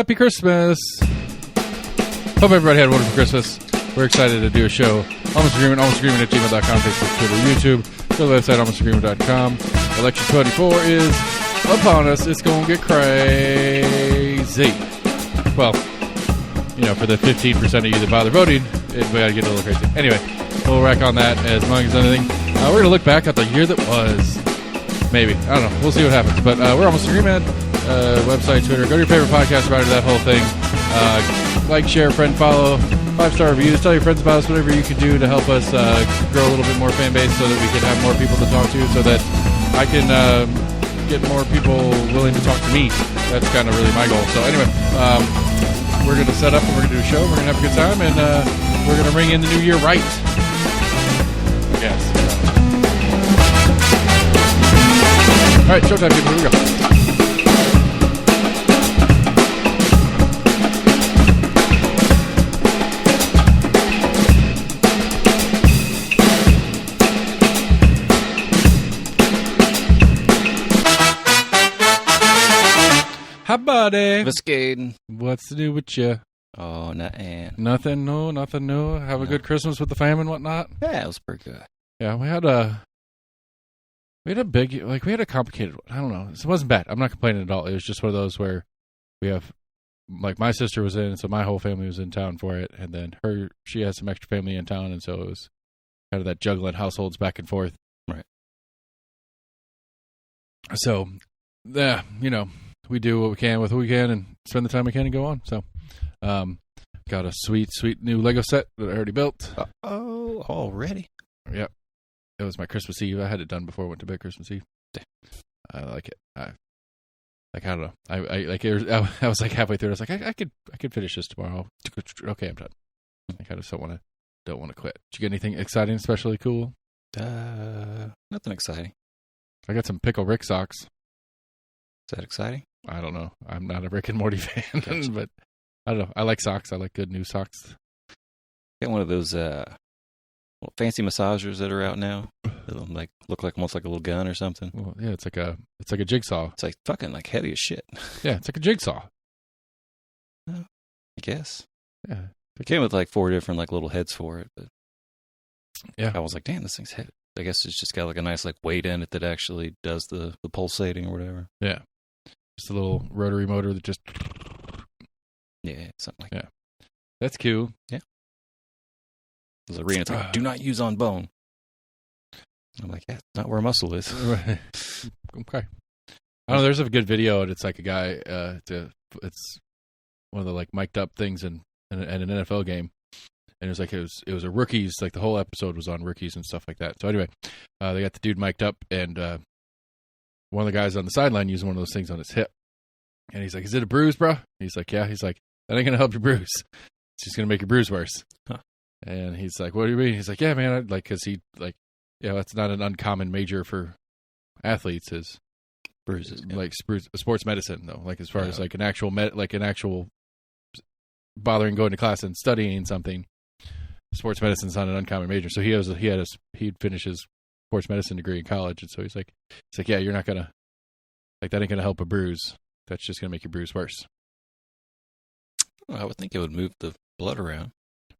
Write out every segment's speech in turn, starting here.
Happy Christmas. Hope everybody had a wonderful Christmas. We're excited to do a show. Almost Agreement at gmail.com, Facebook, Twitter, YouTube. Go to the website, almostagreement.com. Election 24 is upon us. It's going to get crazy. Well, you know, for the 15% of you that bother voting, we got to get a little crazy. Anyway, we'll rack on that as long as anything. We're going to look back at the year that was. Maybe. I don't know. We'll see what happens. But we're Almost Agreement. Website, Twitter. Go to your favorite podcast provider, that whole thing. Like, share, friend, follow. 5-star reviews. Tell your friends about us. Whatever you can do to help us grow a little bit more fan base so that we can have more people to talk to, so that I can get more people willing to talk to me. That's kind of really my goal. So anyway, we're going to set up and we're going to do a show. We're going to have a good time, and we're going to ring in the new year right. Yes. All right, showtime, people. Here we go. Hi, buddy. Viscade. What's to do with you? Oh, nothing. Nothing new, nothing new. Have a good Christmas with the fam and whatnot? Yeah, it was pretty good. Yeah, we had a complicated one. I don't know. It wasn't bad. I'm not complaining at all. It was just one of those where we have, like, my sister was in, so my whole family was in town for it, and then she has some extra family in town, and so it was kind of that juggling households back and forth. Right. So, yeah, you know, we do what we can with who we can and spend the time we can and go on. So, got a sweet new Lego set that I already built. Oh, already? Yep. It was my Christmas Eve. I had it done before I went to bed Christmas Eve. I like it. I don't know. I was like halfway through. I was like, I could finish this tomorrow. Okay, I'm done. I kind of don't want to quit. Did you get anything exciting, especially cool? Nothing exciting. I got some Pickle Rick socks. Is that exciting? I don't know. I'm not a Rick and Morty fan, Gotcha. but I don't know. I like socks. I like good new socks. Got one of those fancy massagers that are out now. That look like almost like a little gun or something. Well, yeah, it's like a jigsaw. It's like fucking like heavy as shit. Yeah, it's like a jigsaw. I guess. Yeah. It came with like 4 different like little heads for it, but Yeah. I was like, damn, this thing's heavy. I guess it's just got like a nice like weight in it that actually does the pulsating or whatever. Yeah. Just a little rotary motor that just... Yeah, something like that. That's cool. Yeah. The arena's like, do not use on bone. I'm like, yeah, it's not where muscle is. Okay. I don't know. There's a good video, and it's like a guy. It's one of the like mic'd up things in an NFL game, and it was a rookies. Like the whole episode was on rookies and stuff like that. So anyway, they got the dude mic'd up, and one of the guys on the sideline using one of those things on his hip, and he's like, "Is it a bruise, bro?" He's like, "Yeah." He's like, "That ain't gonna help your bruise. It's just gonna make your bruise worse." Huh. And he's like, "What do you mean?" He's like, "Yeah, man. Because he like, yeah, that's not an uncommon major for athletes is Bruises, yeah. like sports medicine though. Like as far as like an actual bothering going to class and studying something, sports medicine's not an uncommon major. So he'd finish his sports medicine degree in college, and so he's like, yeah, you're not gonna like that ain't gonna help a bruise. That's just gonna make your bruise worse. Well, I would think it would move the blood around.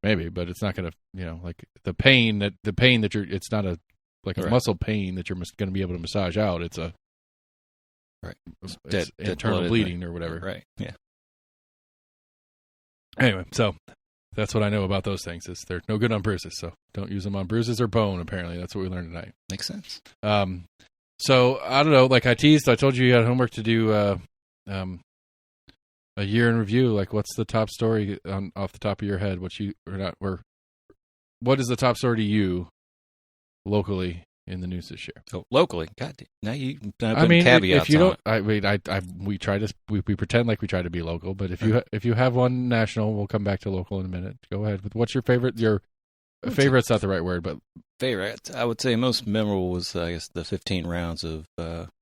Maybe, but it's not going to, you know, like the pain that it's not a muscle pain that you're going to be able to massage out. It's a dead internal bleeding or whatever. Right. Yeah. Anyway, so that's what I know about those things is they're no good on bruises. So don't use them on bruises or bone. Apparently, that's what we learned tonight. Makes sense. So I don't know. Like I teased, I told you had homework to do. A year in review. Like, what's the top story off the top of your head? What is the top story to you locally in the news this year? Oh, locally, God, now you. I mean, caveats if you don't, on it. we try to we pretend like we try to be local, but if you have one national, we'll come back to local in a minute. Go ahead. What's your favorite? Your favorite's not the right word, but favorite. I would say most memorable was I guess the 15 rounds of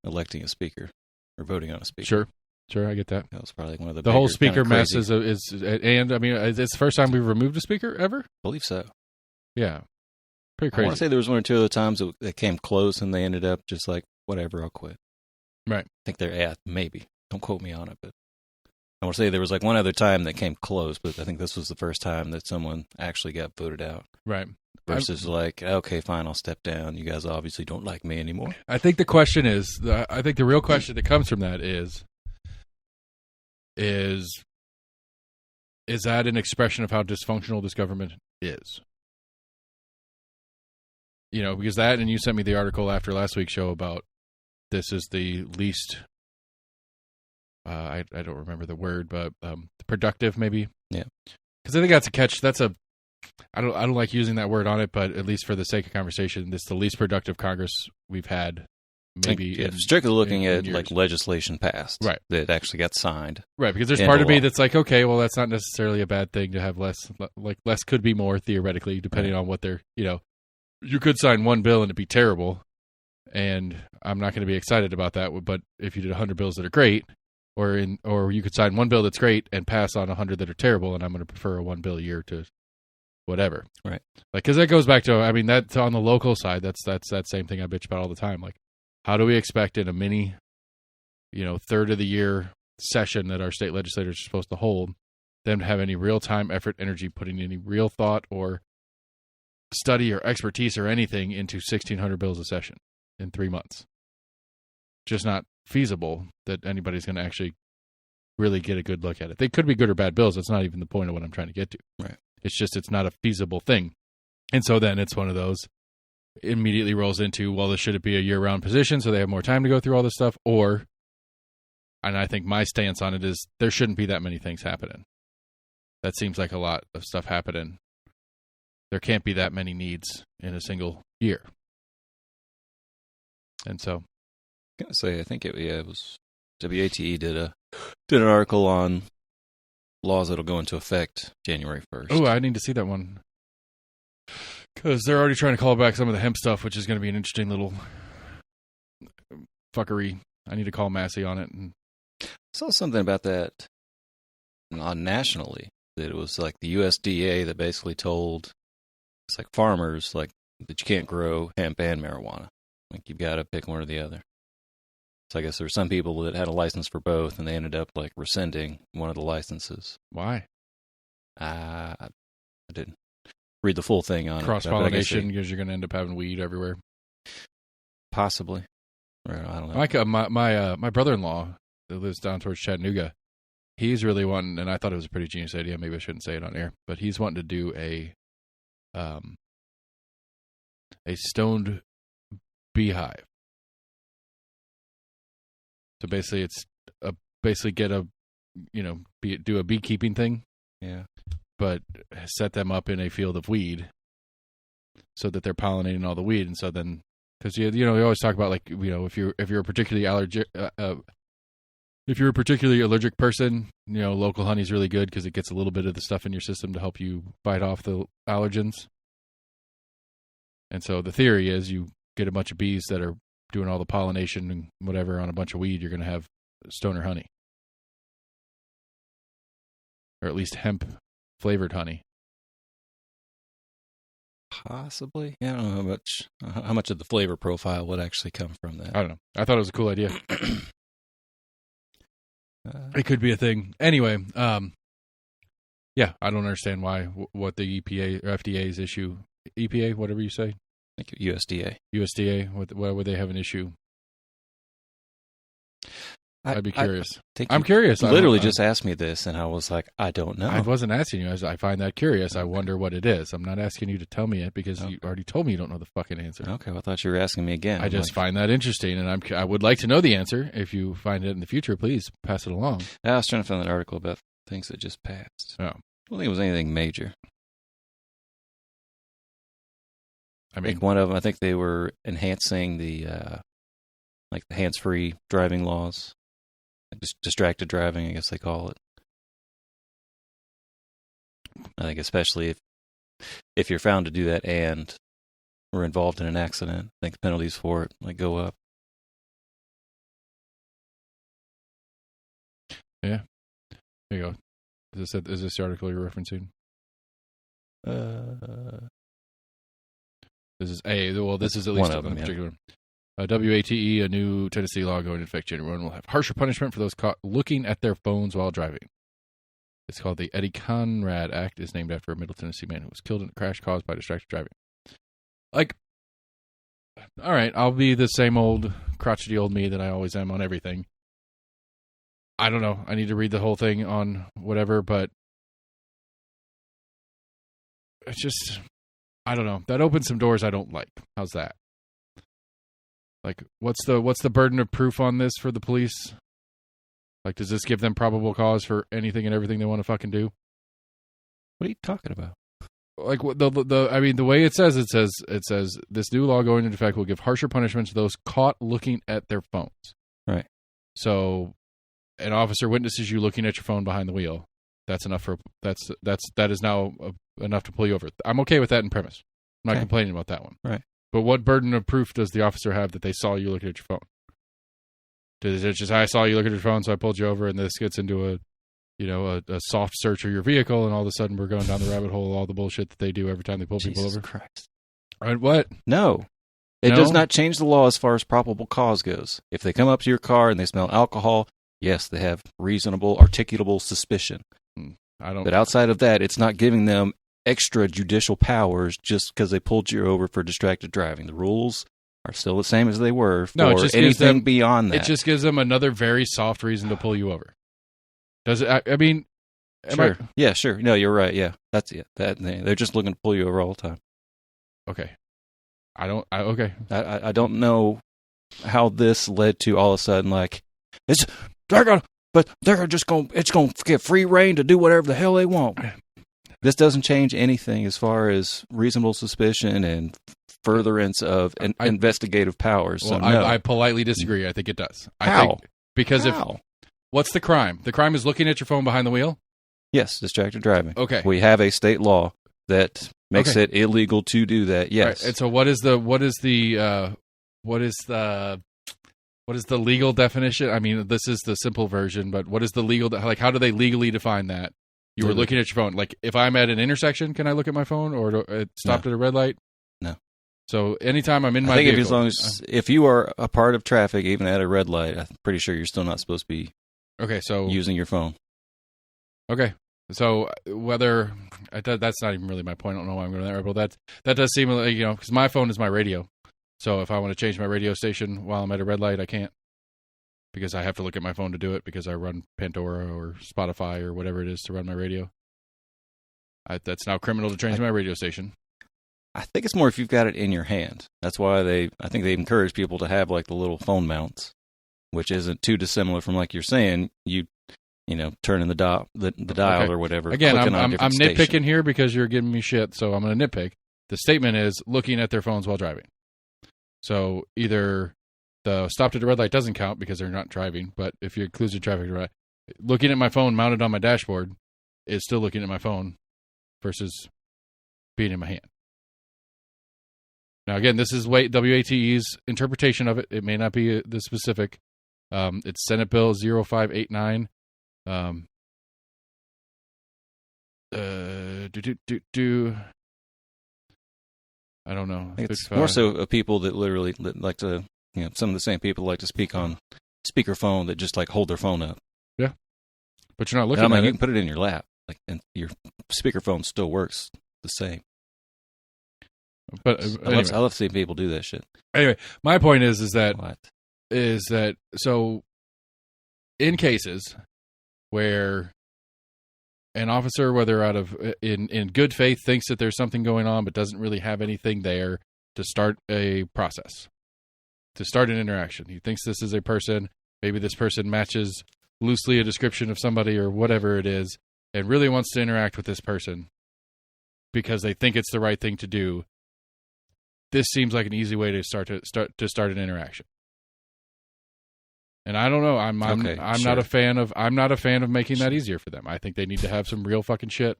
electing a speaker or voting on a speaker. Sure, I get that. That was probably one of the the whole speaker kind of mess is and I mean, it's the first time we've removed a speaker ever. I believe so. Yeah, pretty I crazy. want to say there was 1 or 2 other times that came close and they ended up just like whatever, I'll quit. Right. I think they're maybe. Don't quote me on it, but I want to say there was like one other time that came close, but I think this was the first time that someone actually got voted out. Right. Versus like, okay, fine, I'll step down. You guys obviously don't like me anymore. I think the question is, I think the real question that comes from that is that an expression of how dysfunctional this government is? You know, because that, and you sent me the article after last week's show about this is the least, I don't remember the word, but productive maybe. Yeah. Because I think that's a catch. I don't like using that word on it, but at least for the sake of conversation, this is the least productive Congress we've had. Maybe strictly looking at like legislation passed, right? That actually got signed, right? Because there's part of me that's like, okay, well, that's not necessarily a bad thing to have less. Like less could be more theoretically, depending on what they're. You know, you could sign one bill and it'd be terrible, and I'm not going to be excited about that. But if you did 100 bills that are great, or you could sign one bill that's great and pass on 100 that are terrible, and I'm going to prefer a one bill a year to whatever, right? Like, because that goes back to, I mean, that's on the local side. That's that same thing I bitch about all the time, like. How do we expect in a mini, third of the year session that our state legislators are supposed to hold, them to have any real time, effort, energy, putting any real thought or study or expertise or anything into 1,600 bills a session in 3 months? Just not feasible that anybody's going to actually really get a good look at it. They could be good or bad bills. That's not even the point of what I'm trying to get to. Right. It's just it's not a feasible thing. And so then it's one of those. Immediately rolls into, well, should it be a year-round position so they have more time to go through all this stuff? Or, and I think my stance on it is, there shouldn't be that many things happening. That seems like a lot of stuff happening. There can't be that many needs in a single year. And so, I think it was WATE did an article on laws that'll go into effect January 1st. Oh, I need to see that one. Because they're already trying to call back some of the hemp stuff, which is going to be an interesting little fuckery. I need to call Massey on it. And I saw something about that nationally, that it was like the USDA that basically told it's like farmers like that you can't grow hemp and marijuana. Like you've got to pick one or the other. So I guess there were some people that had a license for both, and they ended up like rescinding one of the licenses. Why? I didn't read the full thing on cross-pollination, because you're going to end up having weed everywhere. Possibly. Or, I don't know. My brother-in-law that lives down towards Chattanooga, he's really wanting, and I thought it was a pretty genius idea. Maybe I shouldn't say it on air, but he's wanting to do a stoned beehive. So basically, it's get a do a beekeeping thing. Yeah. But set them up in a field of weed so that they're pollinating all the weed. And so then, because you always talk about, like, if you're a particularly allergic person, local honey is really good because it gets a little bit of the stuff in your system to help you fight off the allergens. And so the theory is you get a bunch of bees that are doing all the pollination and whatever on a bunch of weed, you're going to have stoner honey, or at least hemp flavored honey. Possibly. Yeah, I don't know how much of the flavor profile would actually come from that. I don't know. I thought it was a cool idea. It could be a thing. Anyway, yeah, I don't understand what the EPA or FDA's issue, EPA, whatever you say. I think USDA. Why would they have an issue? I'd be curious. I'm curious. Literally just asked me this, and I was like, I don't know. I wasn't asking you. I find that curious. I wonder what it is. I'm not asking you to tell me it because you already told me you don't know the fucking answer. Okay, well, I thought you were asking me again. I just find that interesting, and I would like to know the answer. If you find it in the future, please pass it along. I was trying to find an article about things that just passed. Oh. I don't think it was anything major. I mean, like one of them, I think they were enhancing the hands-free driving laws. Distracted driving, I guess they call it. I think especially if you're found to do that and were involved in an accident, I think the penalties for it go up. Yeah. There you go. Is this the article you're referencing? This is this is at least one of them, particular. WATE, a new Tennessee law going into effect January 1, will have harsher punishment for those caught looking at their phones while driving. It's called the Eddie Conrad Act. Is named after a Middle Tennessee man who was killed in a crash caused by distracted driving. Like, all right, I'll be the same old crotchety old me that I always am on everything. I don't know. I need to read the whole thing on whatever, but it's just, I don't know. That opens some doors I don't like. How's that? Like, what's the burden of proof on this for the police? Like, does this give them probable cause for anything and everything they want to fucking do? What are you talking about? Like, the way it says this new law going into effect will give harsher punishments to those caught looking at their phones. Right. So, an officer witnesses you looking at your phone behind the wheel. That's enough that is now enough to pull you over. I'm okay with that in premise. I'm not complaining about that one. Right. But what burden of proof does the officer have that they saw you looking at your phone? Does it just, I saw you looking at your phone, so I pulled you over, and this gets into a soft search of your vehicle, and all of a sudden we're going down the rabbit hole of all the bullshit that they do every time they pull people over? Christ. Right, what? No. It does not change the law as far as probable cause goes. If they come up to your car and they smell alcohol, yes, they have reasonable, articulable suspicion. But outside of that, it's not giving them extra judicial powers just because they pulled you over for distracted driving. The rules are still the same as they were for anything beyond that. It just gives them another very soft reason to pull you over. Does it? I mean, sure. Yeah, sure. No, you're right. Yeah, that's it. They're just looking to pull you over all the time. Okay. I don't know how this led to all of a sudden, like, it's gonna get free reign to do whatever the hell they want. This doesn't change anything as far as reasonable suspicion and furtherance of investigative powers. Well, so no. I politely disagree. I think it does. How? Because what's the crime? The crime is looking at your phone behind the wheel? Yes, distracted driving. Okay. We have a state law that makes it illegal to do that. Yes. Right. And so what is the legal definition? I mean, this is the simple version, but what is the legal, like, how do they legally define that? You were looking at your phone. Like, if I'm at an intersection, can I look at my phone, or it stopped at a red light? No. So anytime I'm in my vehicle, if you are a part of traffic, even at a red light, I'm pretty sure you're still not supposed to be using your phone. Okay. So whether that's not even really my point. I don't know why I'm going there, but that does seem like, because my phone is my radio. So if I want to change my radio station while I'm at a red light, I can't, because I have to look at my phone to do it, because I run Pandora or Spotify or whatever it is to run my radio. That's now criminal to change my radio station. I think it's more if you've got it in your hand. That's why I think they encourage people to have like the little phone mounts, which isn't too dissimilar from, like you're saying, turning the dial or whatever. Again, I'm nitpicking here because you're giving me shit, so I'm going to nitpick. The statement is looking at their phones while driving. So either the stopped at a red light doesn't count because they're not driving, but if you include the traffic light, looking at my phone mounted on my dashboard is still looking at my phone versus being in my hand. Now, again, this is WATE's interpretation of it. It may not be the specific. It's Senate Bill 0589. I don't know. It's more so of people that literally like to, some of the same people like to speak on speakerphone that just like hold their phone up. Yeah. But you're not looking at it. You can put it in your lap, like, and your speakerphone still works the same. But I love seeing people do that shit. Anyway, my point is that so in cases where an officer, whether out of in good faith, thinks that there's something going on but doesn't really have anything there to start a process, to start an interaction. He thinks this is a person, maybe this person matches loosely a description of somebody or whatever it is, and really wants to interact with this person because they think it's the right thing to do. This seems like an easy way to start an interaction. And I don't know. I'm not a fan of making that easier for them. I think they need to have some real fucking shit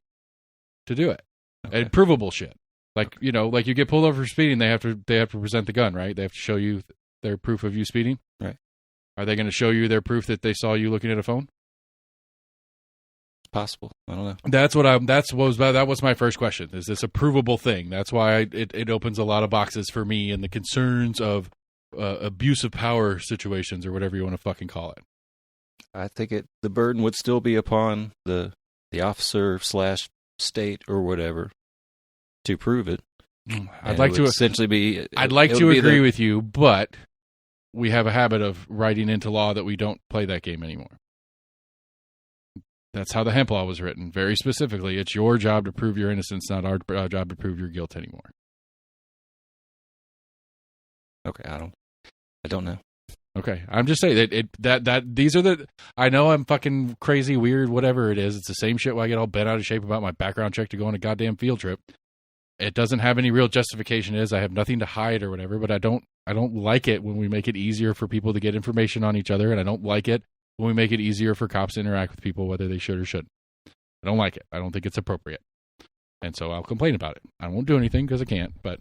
to do it, and provable shit. Like like you get pulled over for speeding, they have to present the gun, right? They have to show you their proof of you speeding, right? Are they going to show you their proof that they saw you looking at a phone? It's possible. I don't know. That was my first question. Is this a provable thing? That's why it opens a lot of boxes for me and the concerns of abuse of power situations or whatever you want to fucking call it. I think the burden would still be upon the the officer / state or whatever to prove it. I'd like to essentially be. I'd like to agree with you, but we have a habit of writing into law that we don't play that game anymore. That's how the hemp law was written. Very specifically, it's your job to prove your innocence, not our job to prove your guilt anymore. Okay, I don't know. Okay, I'm just saying that these are the. I know I'm fucking crazy, weird, whatever it is. It's the same shit where I get all bent out of shape about my background check to go on a goddamn field trip. It doesn't have any real justification. I have nothing to hide or whatever, but I don't like it when we make it easier for people to get information on each other, and I don't like it when we make it easier for cops to interact with people, whether they should or shouldn't. I don't like it. I don't think it's appropriate, and so I'll complain about it. I won't do anything because I can't, but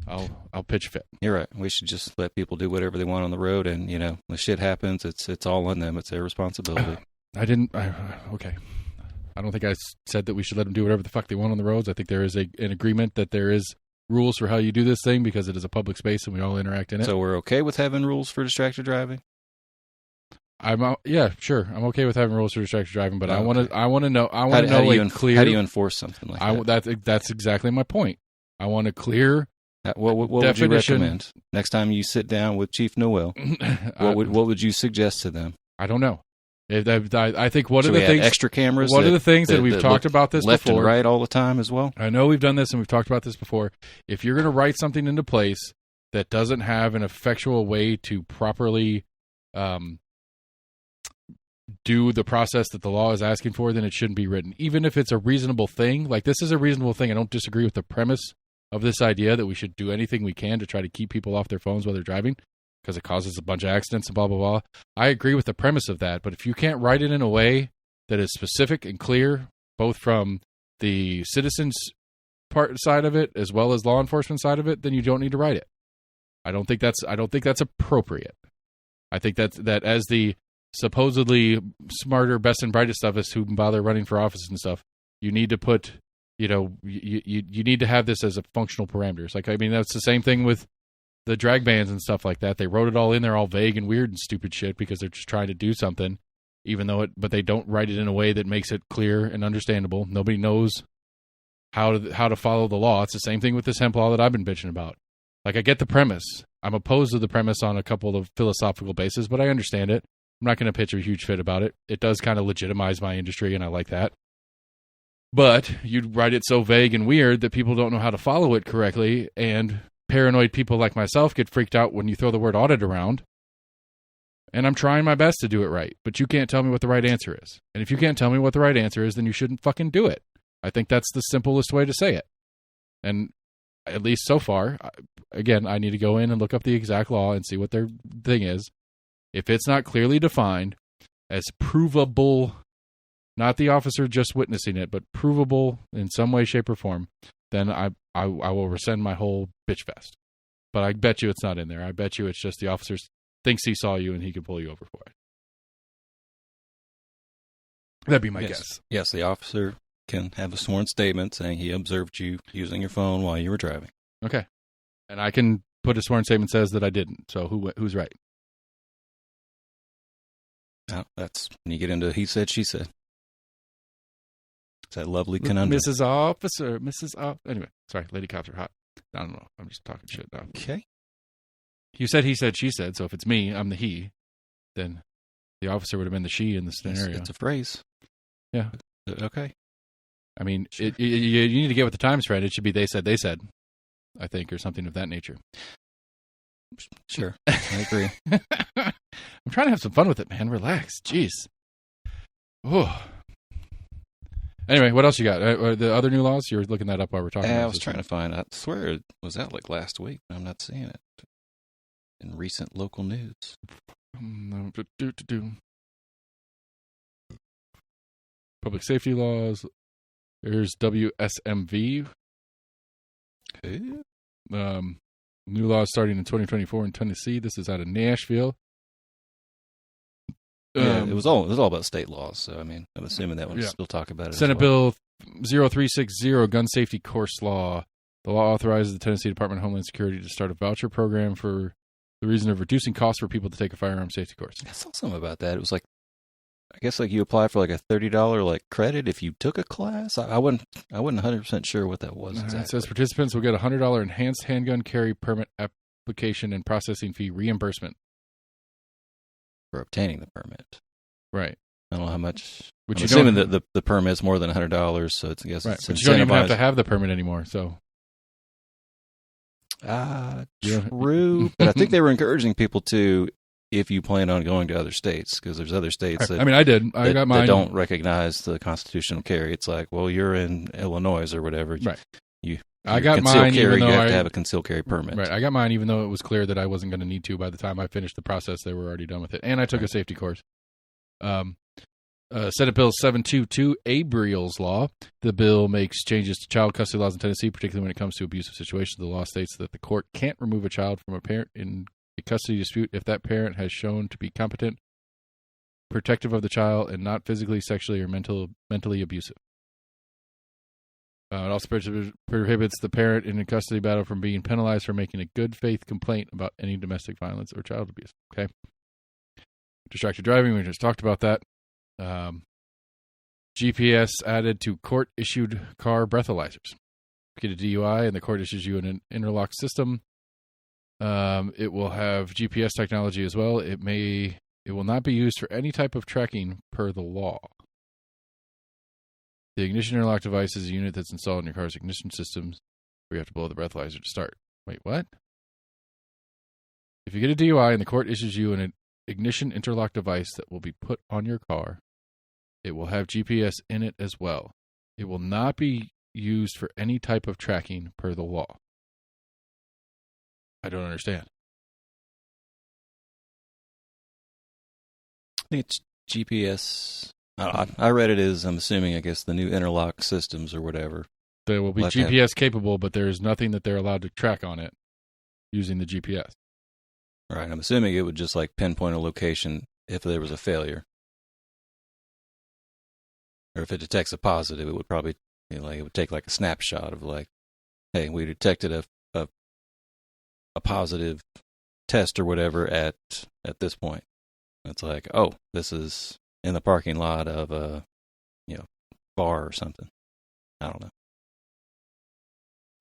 I'll pitch fit. You're right. We should just let people do whatever they want on the road, and when shit happens, it's all on them. It's their responsibility. Okay. I don't think I said that we should let them do whatever the fuck they want on the roads. I think there is an agreement that there is rules for how you do this thing because it is a public space and we all interact in it. So we're okay with having rules for distracted driving? Yeah, sure. I'm okay with having rules for distracted driving, but I want to know. How do you enforce something like that? That's exactly my point. I want a clear what would you recommend next time you sit down with Chief Noel? What would you suggest to them? I don't know. I think one of the things extra cameras. One of the things that we've talked about this left before, and right all the time as well. I know we've done this and we've talked about this before. If you're going to write something into place that doesn't have an effectual way to properly do the process that the law is asking for, then it shouldn't be written. Even if it's a reasonable thing, like this is a reasonable thing. I don't disagree with the premise of this idea that we should do anything we can to try to keep people off their phones while they're driving, because it causes a bunch of accidents and blah, blah, blah. I agree with the premise of that, but if you can't write it in a way that is specific and clear, both from the citizens' part side of it as well as law enforcement side of it, then you don't need to write it. I don't think that's appropriate. I think that as the supposedly smarter, best and brightest of us who bother running for office and stuff, you need to put, you need to have this as a functional parameters. Like, I mean, that's the same thing with the drag bans and stuff like that. They wrote it all in there all vague and weird and stupid shit because they're just trying to do something, but they don't write it in a way that makes it clear and understandable. Nobody knows how to follow the law. It's the same thing with this hemp law that I've been bitching about. Like, I get the premise. I'm opposed to the premise on a couple of philosophical bases, but I understand it. I'm not going to pitch a huge fit about it. It does kind of legitimize my industry, and I like that. But you write it so vague and weird that people don't know how to follow it correctly, and paranoid people like myself get freaked out when you throw the word audit around. And I'm trying my best to do it right, but you can't tell me what the right answer is. And if you can't tell me what the right answer is, then you shouldn't fucking do it. I think that's the simplest way to say it. And at least so far, again, I need to go in and look up the exact law and see what their thing is. If it's not clearly defined as provable, not the officer just witnessing it, but provable in some way, shape, or form, then I will rescind my whole bitch fest. But I bet you it's not in there. I bet you it's just the officer thinks he saw you and he can pull you over for it. That'd be my guess. Yes, the officer can have a sworn statement saying he observed you using your phone while you were driving. Okay. And I can put a sworn statement that says that I didn't. So who's right? Now, that's when you get into he said, she said. It's that lovely conundrum. Mrs. Officer, anyway, sorry, lady cops are hot. I don't know. I'm just talking shit now. Okay. You said he said, she said, so if it's me, I'm the he, then the officer would have been the she in this scenario. It's a phrase. Yeah. Okay. I mean, sure. You need to get with the times, Fred. It should be they said, I think, or something of that nature. Sure. I agree. I'm trying to have some fun with it, man. Relax. Jeez. Oh. Anyway, what else you got? The other new laws? You were looking that up while we're talking about I was trying to find out. I swear it was out like last week, but I'm not seeing it in recent local news. Public safety laws. There's WSMV. Okay. New laws starting in 2024 in Tennessee. This is out of Nashville. Yeah, it was all about state laws. So I mean, I'm assuming that one still talk about it. Senate Bill 0360, gun safety course law. The law authorizes the Tennessee Department of Homeland Security to start a voucher program for the reason of reducing costs for people to take a firearm safety course. I saw something about that. It was like I guess like you apply for like a $30 like credit if you took a class. I wasn't 100% sure what that was exactly. It says participants will get a $100 enhanced handgun carry permit application and processing fee reimbursement For obtaining the permit. Right. I don't know how much. Which I'm you assuming don't- that the permit's more than $100, so it's, I guess Right. it's But you don't even have incentivized. to have the permit anymore. So Yeah. True. But I think they were encouraging people to, if you plan on going to other states, because there's other states that, I mean, I did. I got mine. that don't recognize the constitutional carry. It's like, well, you're in Illinois or whatever. Right. You I got concealed mine carry, even though you have I to have a concealed carry permit. Right. I got mine even though it was clear that I wasn't going to need to by the time I finished the process. They were already done with it, and I took a safety course. Senate Bill 722, Abriel's Law. The bill makes changes to child custody laws in Tennessee, particularly when it comes to abusive situations. The law states that the court can't remove a child from a parent in a custody dispute if that parent has shown to be competent, protective of the child, and not physically, sexually, or mentally abusive. It also prohibits the parent in a custody battle from being penalized for making a good faith complaint about any domestic violence or child abuse. Okay. Distracted driving, we just talked about that. GPS added to court-issued car breathalyzers. Get a DUI and the court issues you an interlock system. It will have GPS technology as well. It will not be used for any type of tracking per the law. The ignition interlock device is a unit that's installed in your car's ignition systems where you have to blow the breathalyzer to start. Wait, what? If you get a DUI and the court issues you an ignition interlock device that will be put on your car, it will have GPS in it as well. It will not be used for any type of tracking per the law. I don't understand. I think it's GPS. I read it as, I'm assuming, I guess, the new interlock systems or whatever. They will be We'll have to GPS capable, but there is nothing that they're allowed to track on it using the GPS. Right. I'm assuming it would just like pinpoint a location if there was a failure. Or if it detects a positive, it would probably, it would take like a snapshot of like, hey, we detected a positive test or whatever at this point. It's like, oh, this is in the parking lot of a, bar or something. I don't know.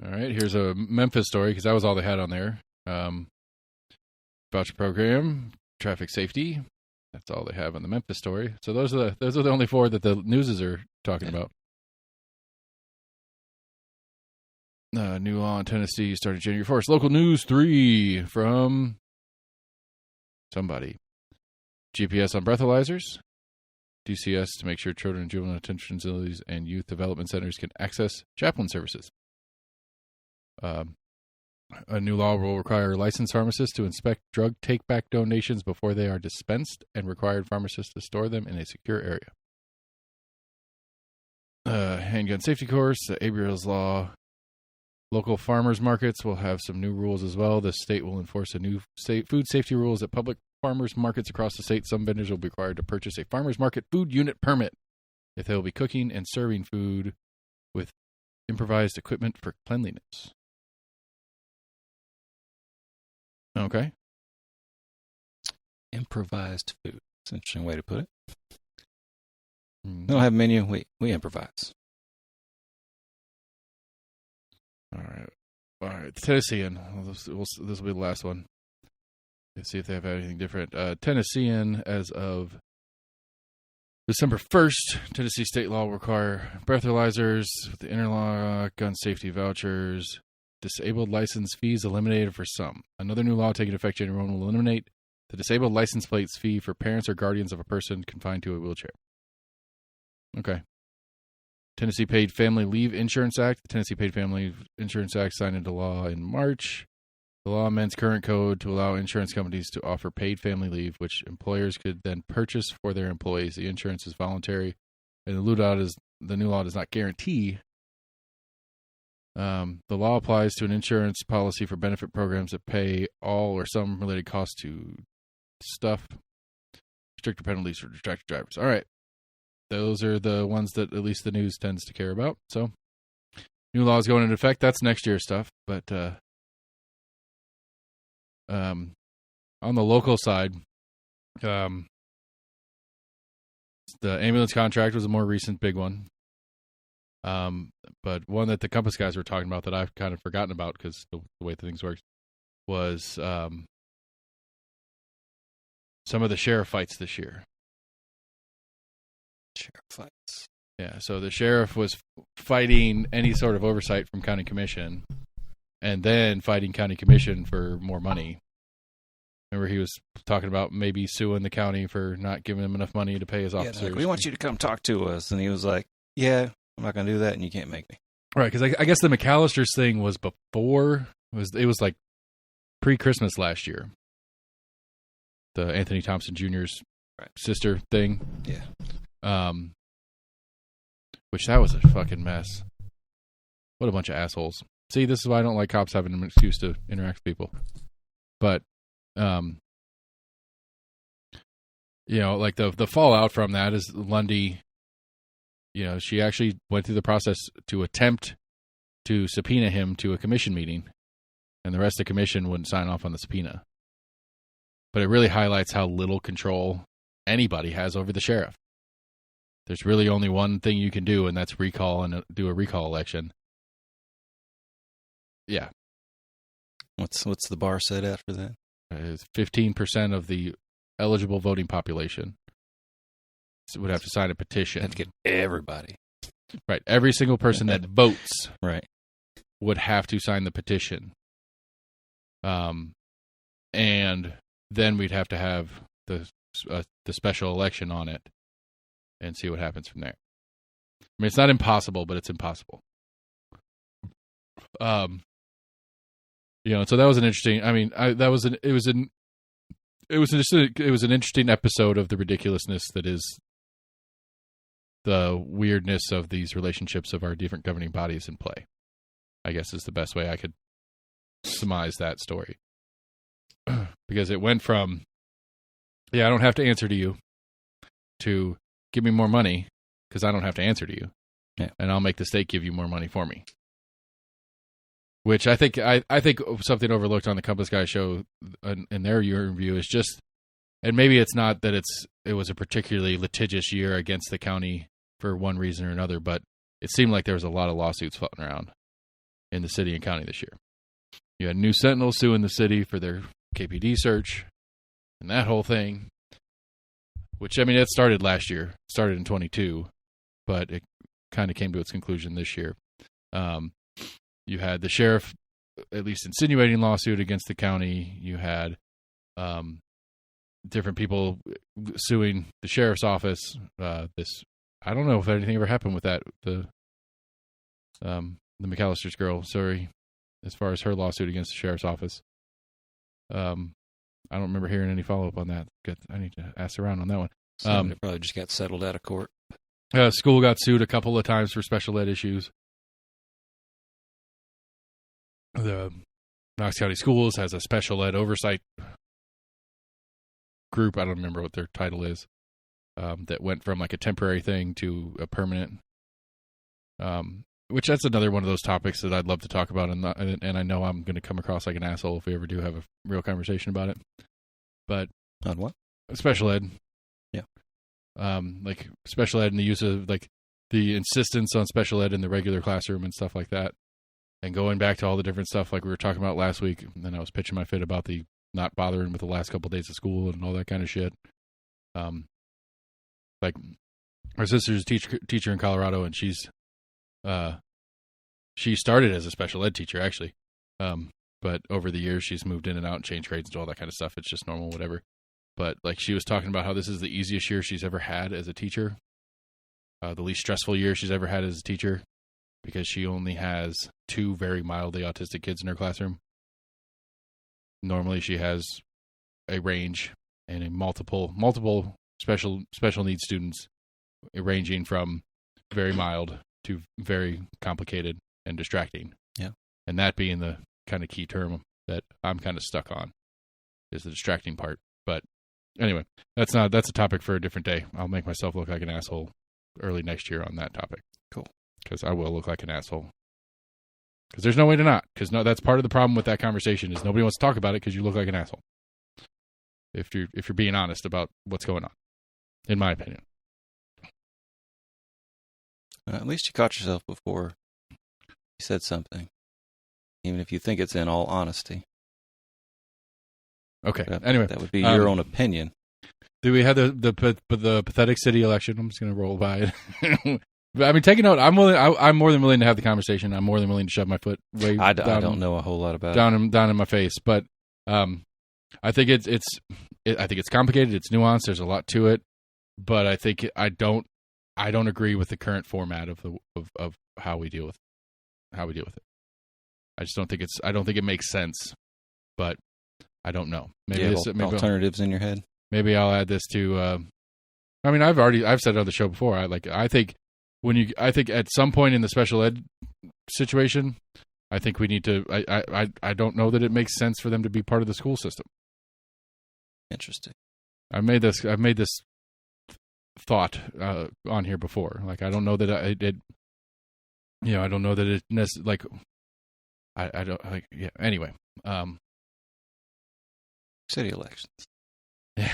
All right, here's a Memphis story because that was all they had on there. Voucher program, traffic safety. That's all they have on the Memphis story. So those are the only four that the newses are talking about. New law in Tennessee started January 1st. Local news 3 from somebody. GPS on breathalyzers. DCS to make sure children and juvenile detention facilities and youth development centers can access chaplain services. A new law will require licensed pharmacists to inspect drug take-back donations before they are dispensed and required pharmacists to store them in a secure area. Handgun safety course, the Abriel's Law. Local farmers markets will have some new rules as well. The state will enforce a new food safety rules at public farmers markets across the state. Some vendors will be required to purchase a farmers market food unit permit if they will be cooking and serving food with improvised equipment for cleanliness. Okay. Improvised food. That's an interesting way to put it. Mm. We don't have a menu. We improvise. All right. Tennessean. This will be the last one. Let's see if they have anything different. Tennessean, as of December 1st, Tennessee state law will require breathalyzers with the interlock, gun safety vouchers, disabled license fees eliminated for some. Another new law taking effect January 1 will eliminate the disabled license plates fee for parents or guardians of a person confined to a wheelchair. Okay. Tennessee Paid Family Leave Insurance Act. The Tennessee Paid Family Insurance Act signed into law in March. The law amends current code to allow insurance companies to offer paid family leave, which employers could then purchase for their employees. The insurance is voluntary, and the new law does not guarantee. The law applies to an insurance policy for benefit programs that pay all or some related costs to stuff. Stricter penalties for distracted drivers. All right. Those are the ones that at least the news tends to care about. So, new laws going into effect. That's next year's stuff. But on the local side, The ambulance contract was a more recent big one. But one that the Compass guys were talking about that I've kind of forgotten about because the way things worked was some of the sheriff fights this year. Sheriff fights. Yeah, so the sheriff was fighting any sort of oversight from county commission and then fighting county commission for more money. Remember he was talking about maybe suing the county for not giving him enough money to pay his officers. Like, we want you to come talk to us. And he was like, yeah, I'm not going to do that and you can't make me. Right, because I guess the McAllister's thing was before, it was like pre-Christmas last year. The Anthony Thompson Jr.'s sister thing. Yeah. Which that was a fucking mess. What a bunch of assholes. See, this is why I don't like cops having an excuse to interact with people. But, you know, like the fallout from that is Lundy, you know, she actually went through the process to attempt to subpoena him to a commission meeting, and the rest of the commission wouldn't sign off on the subpoena. But it really highlights how little control anybody has over the sheriff. There's really only one thing you can do, and that's recall and do a recall election. Yeah. What's the bar set at for that? It's 15% of the eligible voting population would have to sign a petition. Have to get everybody. Right. Every single person that votes right. would have to sign the petition. And then we'd have to have the special election on it and see what happens from there. I mean, it's not impossible, but it's impossible. You know, so that was an interesting. I mean, it was an interesting episode of the ridiculousness that is the weirdness of these relationships of our different governing bodies in play. I guess is the best way I could surmise that story. Because it went from, yeah, I don't have to answer to you, to give me more money because I don't have to answer to you. Yeah. And I'll make the state give you more money for me. Which I think something overlooked on the Compass Guy show in their year review is just, and maybe it's not that it was a particularly litigious year against the county for one reason or another, but it seemed like there was a lot of lawsuits floating around in the city and county this year. You had New Sentinel suing the city for their KPD search and that whole thing, which, I mean, it started last year. It started in 22, but it kind of came to its conclusion this year. You had the sheriff at least insinuating lawsuit against the county. You had different people suing the sheriff's office. I don't know if anything ever happened with that. The McAllister's girl, sorry, as far as her lawsuit against the sheriff's office. I don't remember hearing any follow-up on that. I need to ask around on that one. It probably just got settled out of court. School got sued a couple of times for special ed issues. The Knox County Schools has a special ed oversight group. I don't remember what their title is. That went from like a temporary thing to a permanent. Which that's another one of those topics that I'd love to talk about, and I know I'm going to come across like an asshole if we ever do have a real conversation about it. But on what? Special ed. Yeah. Like special ed and the use of like the insistence on special ed in the regular classroom and stuff like that. And going back to all the different stuff like we were talking about last week, and then I was pitching my fit about the not bothering with the last couple of days of school and all that kind of shit. Like our sister's a teacher in Colorado, and she started as a special ed teacher actually, but over the years she's moved in and out and changed grades and all that kind of stuff. It's just normal, whatever. But like she was talking about how this is the easiest year she's ever had as a teacher, the least stressful year she's ever had as a teacher, because she only has 2 very mildly autistic kids in her classroom. Normally she has a range and a multiple special needs students, ranging from very mild to very complicated and distracting. Yeah. And that being the kind of key term that I'm kind of stuck on, is the distracting part. But anyway, that's a topic for a different day. I'll make myself look like an asshole early next year on that topic. Cool. Because I will look like an asshole. Because there's no way to not. Because that's part of the problem with that conversation is nobody wants to talk about it because you look like an asshole. If you're being honest about what's going on, in my opinion. At least you caught yourself before you said something, even if you think it's in all honesty. Okay. Anyway, that would be your own opinion. Do we have the pathetic city election? I'm just going to roll by it. I mean, take a note. I'm more than willing to have the conversation. I'm more than willing to shove my foot way I don't know a whole lot about it. Down in my face, but I think it's complicated. It's nuanced. There's a lot to it, but I think I don't agree with the current format of how we deal with it. I just don't think it makes sense, but I don't know. Maybe alternatives in your head. Maybe I'll add this to. I mean, I've said it on the show before. I think at some point in the special ed situation, I think we need to. I don't know that it makes sense for them to be part of the school system. Interesting. I've made this thought on here before. Like, I don't know that I don't know that it like. I don't like. Yeah. Anyway. City elections. Yeah.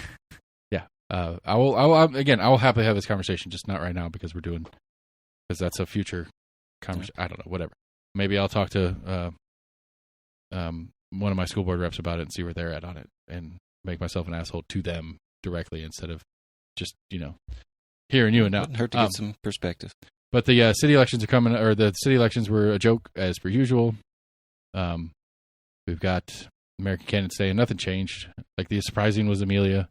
Yeah. I will happily have this conversation, just not right now because that's a future conversation. I don't know. Whatever. Maybe I'll talk to one of my school board reps about it and see where they're at on it, and make myself an asshole to them directly instead of just hearing you and now. Wouldn't hurt to get some perspective. But the city elections are coming, or the city elections were a joke as per usual. We've got American candidates saying nothing changed. Like, the surprising was Amelia.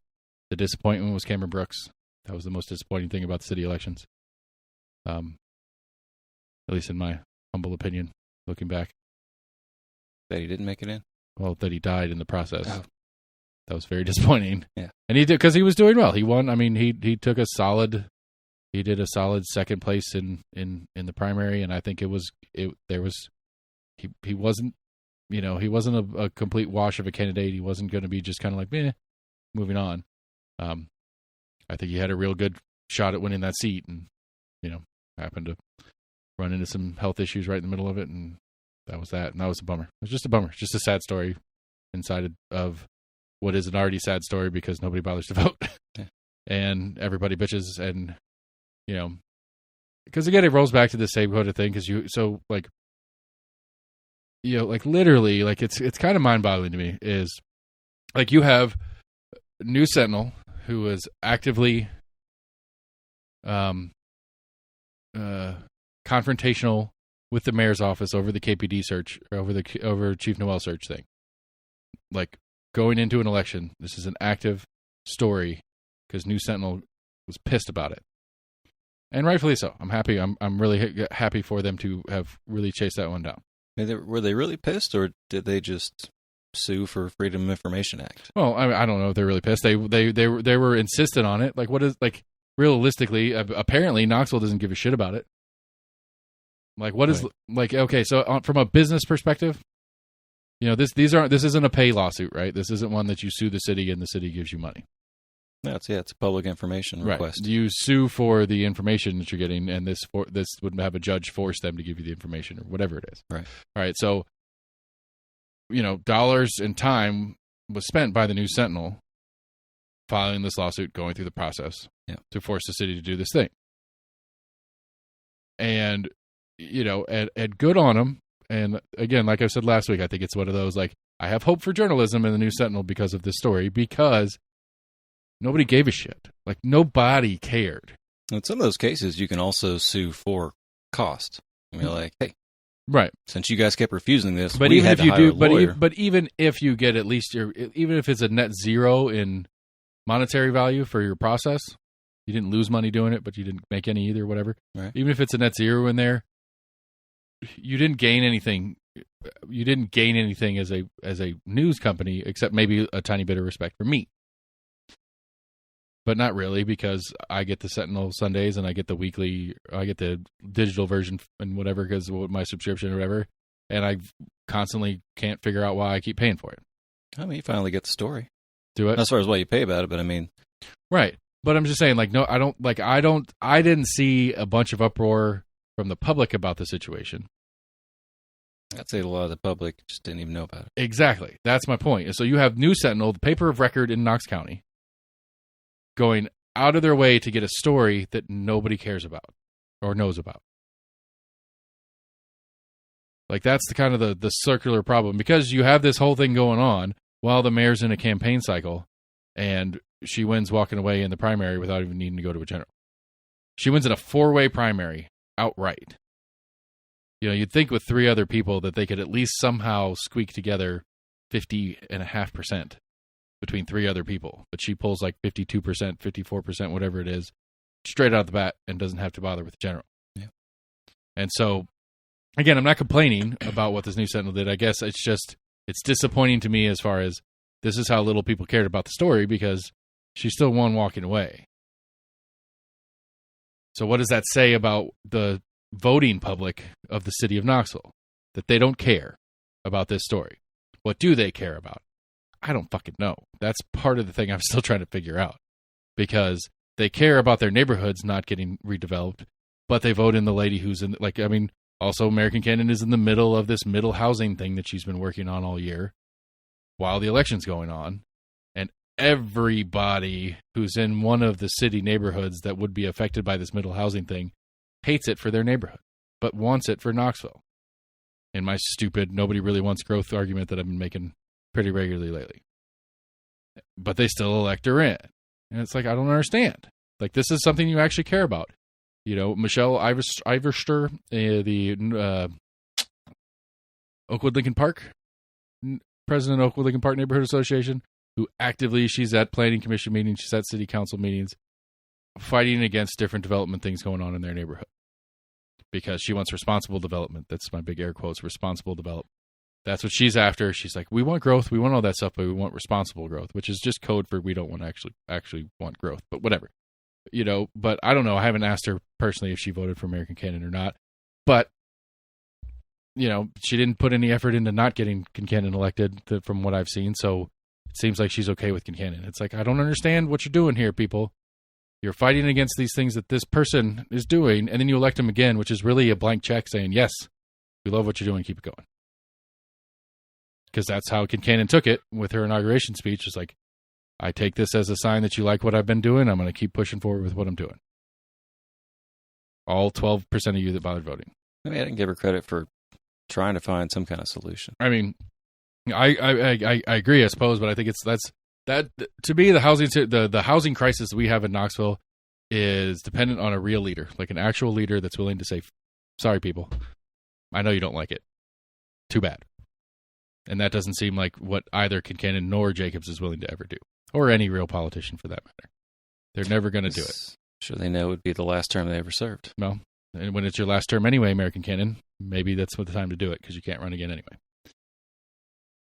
The disappointment was Cameron Brooks. That was the most disappointing thing about the city elections. At least in my humble opinion, looking back. That he didn't make it in? Well, that he died in the process. Oh. That was very disappointing. Yeah. And he did, because he was doing well. He won. I mean, he did a solid second place in the primary, and I think he wasn't, he wasn't a complete wash of a candidate. He wasn't going to be just kind of like, moving on. I think he had a real good shot at winning that seat, and happened to run into some health issues right in the middle of it, and that was that. And that was a bummer. It was just a bummer. Just a sad story inside of what is an already sad story because nobody bothers to vote. Yeah. And everybody bitches, and because again, it rolls back to the same kind of thing. Because literally, like it's kind of mind-boggling to me. Is like you have News Sentinel, who is actively confrontational with the mayor's office over the KPD search, over Chief Noel search thing. Like, going into an election, this is an active story because News Sentinel was pissed about it, and rightfully so. I'm happy. I'm really happy for them to have really chased that one down. Were they really pissed, or did they just sue for Freedom of Information Act? Well, I don't know if they're really pissed. They were insistent on it. Like, what is, like, realistically, apparently Knoxville doesn't give a shit about it. Like, what is, like, okay, so from a business perspective, this isn't a pay lawsuit, right? This isn't one that you sue the city and the city gives you money. It's a public information request. Right. You sue for the information that you're getting, and this would have a judge force them to give you the information or whatever it is. Right. All right. So, dollars and time was spent by the News Sentinel filing this lawsuit, going through the process to force the city to do this thing. And, and good on them. And again, like I said last week, I think it's one of those, like, I have hope for journalism in the News Sentinel because of this story, because nobody gave a shit. Like, nobody cared. In some of those cases, you can also sue for cost. Like, hey, right? Since you guys kept refusing this, but we even had if to you hire do, a lawyer. but even if you get at least even if it's a net zero in monetary value for your process, you didn't lose money doing it, but you didn't make any either, whatever. Right. Even if it's a net zero in there, you didn't gain anything. You didn't gain anything as a news company, except maybe a tiny bit of respect for me. But not really, because I get the Sentinel Sundays and I get the digital version and whatever because of my subscription or whatever, and I constantly can't figure out why I keep paying for it. I mean, you finally get the story. Do it? Not as far as what you pay about it, but I mean, right. But I'm just saying, like, no, I didn't see a bunch of uproar from the public about the situation. I'd say a lot of the public just didn't even know about it. Exactly. That's my point. So you have News Sentinel, the paper of record in Knox County, going out of their way to get a story that nobody cares about or knows about. Like, that's the kind of the circular problem, because you have this whole thing going on while the mayor's in a campaign cycle, and she wins walking away in the primary without even needing to go to a general. She wins in a 4-way primary outright. You know, you'd think with 3 other people that they could at least somehow squeak together 50.5% between 3 other people. But she pulls like 52%, 54%, whatever it is, straight out of the bat, and doesn't have to bother with the general. Yeah. And so, again, I'm not complaining about what this News Sentinel did. I guess it's disappointing to me as far as this is how little people cared about the story, because she still won walking away. So what does that say about the voting public of the city of Knoxville? That they don't care about this story. What do they care about? I don't fucking know. That's part of the thing I'm still trying to figure out. Because they care about their neighborhoods not getting redeveloped, but they vote in the lady who's in, like, I mean, also American Cannon is in the middle of this middle housing thing that she's been working on all year while the election's going on. And everybody who's in one of the city neighborhoods that would be affected by this middle housing thing hates it for their neighborhood, but wants it for Knoxville. In my stupid, nobody really wants growth argument that I've been making pretty regularly lately. But they still elect her in. And it's like, I don't understand. Like, this is something you actually care about. You know, Michelle Iverster, the Oakwood Lincoln Park, president of Oakwood Lincoln Park Neighborhood Association, who actively, she's at planning commission meetings, she's at city council meetings, fighting against different development things going on in their neighborhood. Because she wants responsible development. That's my big air quotes, responsible development. That's what she's after. She's like, we want growth, we want all that stuff, but we want responsible growth, which is just code for we don't want to actually want growth, but whatever. You know, but I don't know. I haven't asked her personally if she voted for American Cannon or not. But, you know, she didn't put any effort into not getting Kincannon elected from what I've seen. So it seems like she's okay with Kincannon. It's like, I don't understand what you're doing here, people. You're fighting against these things that this person is doing, and then you elect him again, which is really a blank check saying, yes, we love what you're doing, keep it going. Because that's how Kincannon took it with her inauguration speech. It's like, I take this as a sign that you like what I've been doing. I'm going to keep pushing forward with what I'm doing. All 12% of you that bothered voting. I mean, I didn't give her credit for trying to find some kind of solution. I mean, I agree, I suppose, but I think that to me, the housing crisis we have in Knoxville is dependent on a real leader, like an actual leader that's willing to say, sorry, people, I know you don't like it. Too bad. And that doesn't seem like what either Kincannon nor Jacobs is willing to ever do. Or any real politician, for that matter. They're never going to do it. Sure, they know it would be the last term they ever served. Well, and when it's your last term anyway, American Cannon, maybe that's the time to do it, because you can't run again anyway.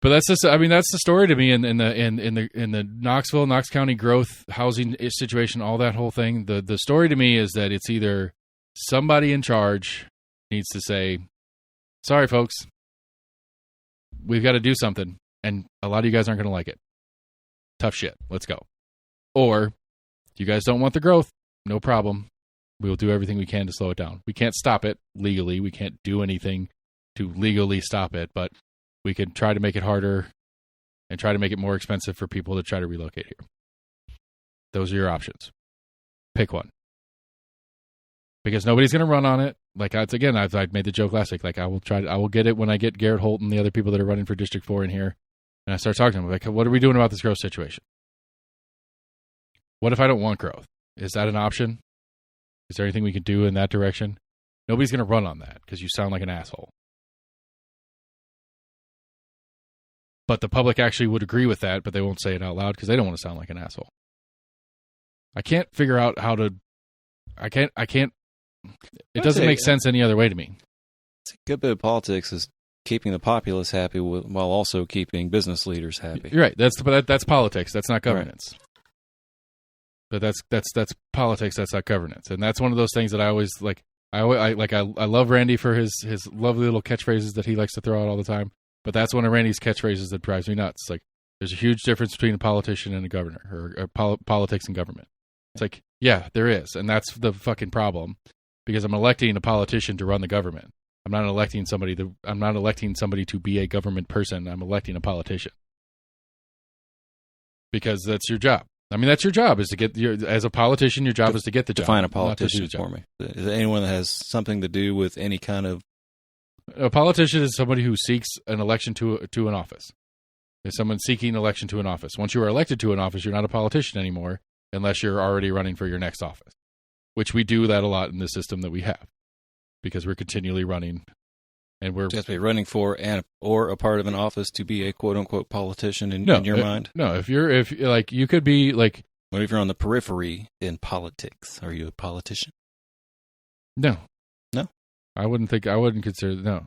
But that's just, I mean, that's the story to me in the Knoxville, Knox County growth housing situation, all that whole thing. The story to me is that it's either somebody in charge needs to say, sorry, folks, we've got to do something, and a lot of you guys aren't going to like it. Tough shit. Let's go. Or, you guys don't want the growth. No problem. We'll do everything we can to slow it down. We can't stop it legally. We can't do anything to legally stop it, but we can try to make it harder and try to make it more expensive for people to try to relocate here. Those are your options. Pick one. Because nobody's going to run on it. Like, I've made the joke last week. Like, I will get it when I get Garrett Holt and the other people that are running for District 4 in here. And I start talking to them, like, what are we doing about this growth situation? What if I don't want growth? Is that an option? Is there anything we can do in that direction? Nobody's going to run on that because you sound like an asshole. But the public actually would agree with that, but they won't say it out loud because they don't want to sound like an asshole. I can't figure out how to... It doesn't make sense any other way to me. It's a good bit of politics is keeping the populace happy while also keeping business leaders happy. You're right. That's politics. That's not governance. Right. But that's politics. That's not governance. And that's one of those things that I always like. I love Randy for his lovely little catchphrases that he likes to throw out all the time. But that's one of Randy's catchphrases that drives me nuts. Like, there's a huge difference between a politician and a governor, or politics and government. It's like, yeah, there is, and that's the fucking problem. Because I'm electing a politician to run the government. I'm not electing somebody to be a government person. I'm electing a politician. Because that's your job. I mean, that's your job, is to get as a politician, your job is to get the job. Define a politician for me. Is anyone that has something to do with any kind of A politician is somebody who seeks an election to an office. Is someone seeking election to an office. Once you are elected to an office, you're not a politician anymore unless you're already running for your next office, which we do that a lot in the system that we have because we're continually running. And we're just be running for or a part of an office to be a quote unquote politician in your mind. No, if you could be like. What if you're on the periphery in politics? Are you a politician? No, I wouldn't consider no,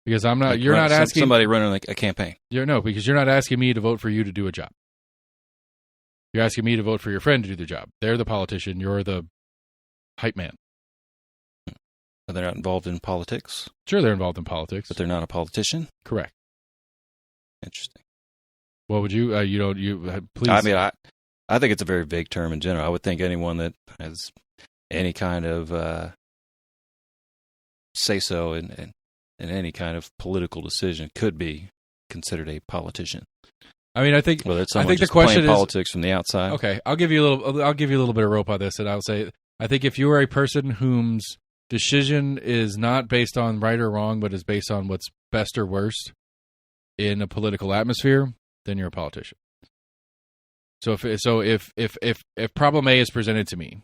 because I'm not. Like you're not asking somebody running like a campaign. Because you're not asking me to vote for you to do a job. You're asking me to vote for your friend to do the job. They're the politician. You're the hype man. Are they not involved in politics? Sure, they're involved in politics, but they're not a politician. Correct. Interesting. What would you? Please. I mean, I think it's a very vague term in general. I would think anyone that has any kind of say so in any kind of political decision could be considered a politician. I mean, I think whether it's I someone think just the question playing is politics from the outside. Okay, I'll give you a little bit of rope on this, and I'll say I think if you are a person whose decision is not based on right or wrong, but is based on what's best or worst in a political atmosphere, then you're a politician. So if problem A is presented to me,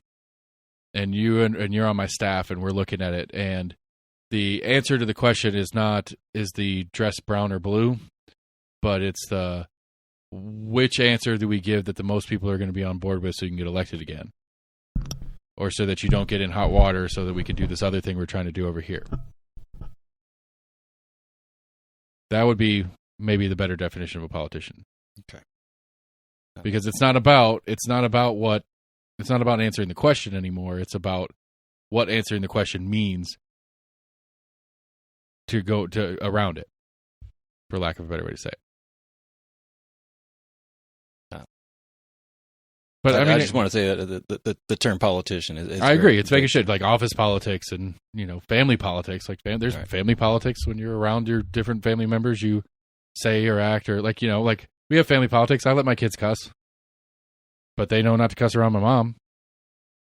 and you're on my staff, and we're looking at it, and the answer to the question is the dress brown or blue, but it's the which answer do we give that the most people are going to be on board with so you can get elected again, or so that you don't get in hot water, so that we can do this other thing we're trying to do over here. That would be maybe the better definition of a politician. Okay. Because it's not about answering the question anymore. It's about what answering the question means to go to around it, for lack of a better way to say it. But I mean, I just want to say that the term politician is I agree. It's making shit like office politics and family politics. Like there's family politics when you're around your different family members. You say or act or like we have family politics. I let my kids cuss, but they know not to cuss around my mom,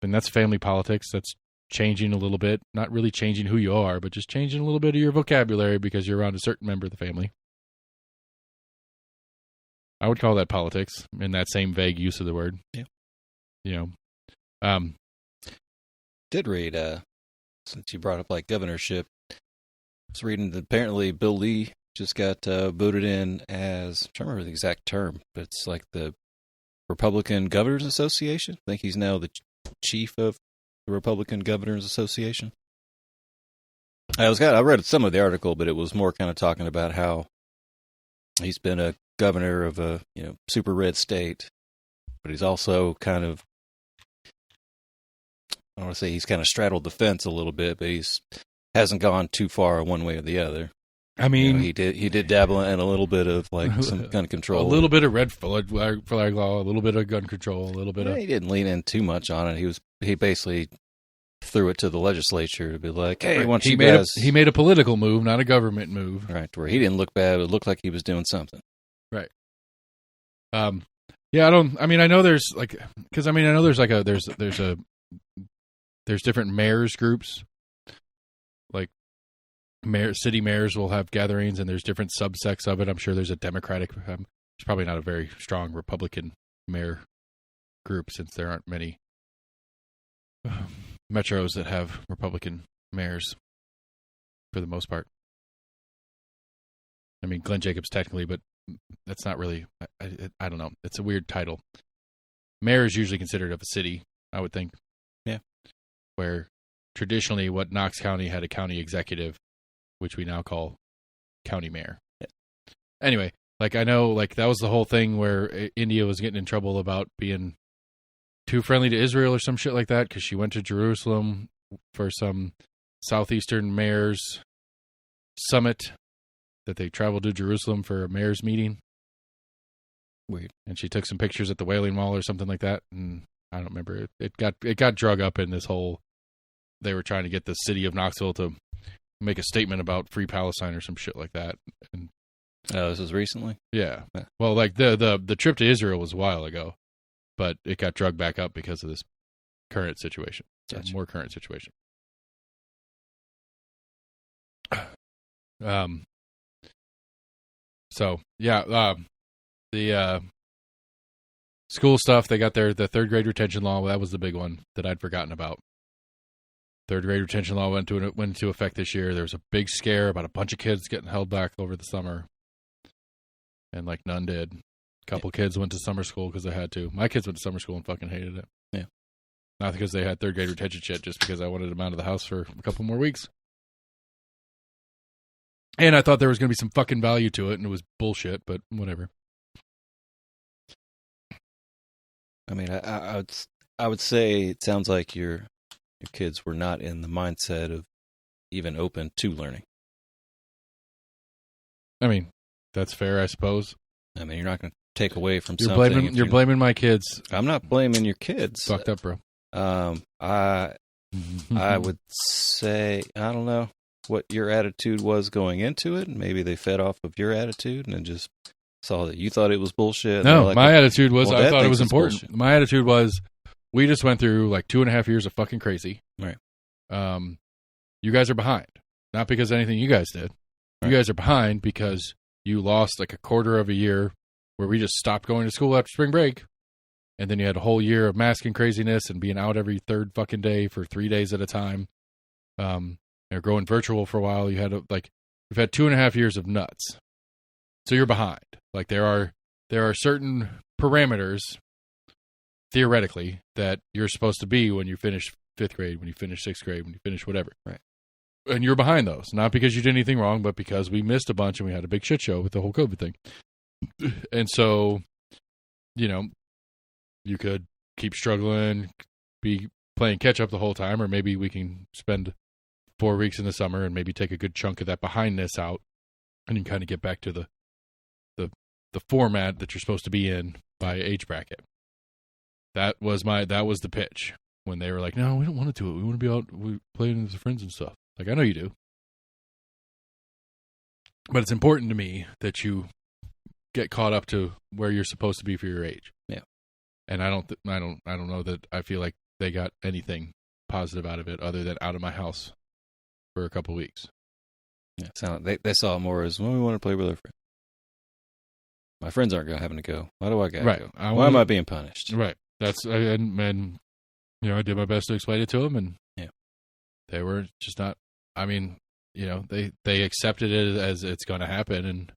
and that's family politics. That's changing a little bit, not really changing who you are, but just changing a little bit of your vocabulary because you're around a certain member of the family. I would call that politics in that same vague use of the word. Yeah. Did read, since you brought up like governorship, I was reading that apparently Bill Lee just got voted in as, I'm trying to remember the exact term, but it's like the Republican Governors Association. I think he's now the chief of the Republican Governors Association. I read some of the article, but it was more kind of talking about how he's been a governor of a super red state, but he's also kind of, I want to say he's kind of straddled the fence a little bit, but hasn't gone too far one way or the other. I mean, he did dabble in a little bit of like some gun control, a little bit of red flag law, a little bit of gun control, a little bit of. He didn't lean in too much on it. He basically threw it to the legislature to be like, hey, once he made a political move, not a government move, right? Where he didn't look bad, it looked like he was doing something, right? Yeah, I know there's like, because I know there's like there's different mayors groups, like city mayors will have gatherings, and there's different subsects of it. I'm sure there's a Democratic, there's probably not a very strong Republican mayor group, since there aren't many metros that have Republican mayors for the most part. I mean, Glenn Jacobs technically, but that's not really, I don't know. It's a weird title. Mayor is usually considered of a city, I would think. Yeah. Where traditionally what Knox County had a county executive, which we now call county mayor. Yeah. Anyway, like I know like that was the whole thing where India was getting in trouble about being too friendly to Israel or some shit like that because she went to Jerusalem for some Southeastern Mayors Summit, that they traveled to Jerusalem for a mayor's meeting. Weird. And she took some pictures at the Wailing Wall or something like that, and I don't remember. It got drug up in this whole, they were trying to get the city of Knoxville to make a statement about Free Palestine or some shit like that. And this was recently? Yeah. Well, like the trip to Israel was a while ago, but it got drugged back up because of this current situation. Gotcha. More current situation. So yeah, the school stuff, they got the third grade retention law. That was the big one that I'd forgotten about. Third grade retention law went into effect this year. There was a big scare about a bunch of kids getting held back over the summer, and like none did. A couple kids went to summer school because they had to. My kids went to summer school and fucking hated it. Yeah, not because they had third grade retention shit, just because I wanted them out of the house for a couple more weeks. And I thought there was going to be some fucking value to it, and it was bullshit. But whatever. I mean, I would say it sounds like your kids were not in the mindset of even open to learning. I mean, that's fair, I suppose. I mean, you're not going to take away from you're something. You're blaming my kids. I'm not blaming your kids. Fucked up, bro. I would say, I don't know what your attitude was going into it. Maybe they fed off of your attitude and then just saw that you thought it was bullshit. No, like, my attitude was well, I thought it was important. Bullshit. My attitude was we just went through like 2.5 years of fucking crazy. Right. You guys are behind. Not because of anything you guys did. Right. You guys are behind because you lost like a quarter of a year where we just stopped going to school after spring break. And then you had a whole year of masking craziness and being out every third fucking day for 3 days at a time. You're going virtual for a while. You had we've had 2.5 years of nuts. So you're behind. Like there are certain parameters theoretically that you're supposed to be when you finish 5th grade, when you finish 6th grade, when you finish whatever. Right. And you're behind those. Not because you did anything wrong, but because we missed a bunch and we had a big shit show with the whole COVID thing. And so, you could keep struggling, be playing catch up the whole time, or maybe we can spend 4 weeks in the summer and maybe take a good chunk of that behindness out and you can kind of get back to the format that you're supposed to be in by age bracket. That was the pitch when they were like, no, we don't want to do it. We want to be out playing with friends and stuff. Like, I know you do. But it's important to me that you get caught up to where you're supposed to be for your age. Yeah. And I don't know that I feel like they got anything positive out of it other than out of my house for a couple weeks. Yeah, they saw it more as, well, we want to play with our friends. My friends aren't having to go. Why do I got to go? Why am I being punished? Right. That's and I did my best to explain it to them, and they were just not. I mean, they accepted it as it's going to happen and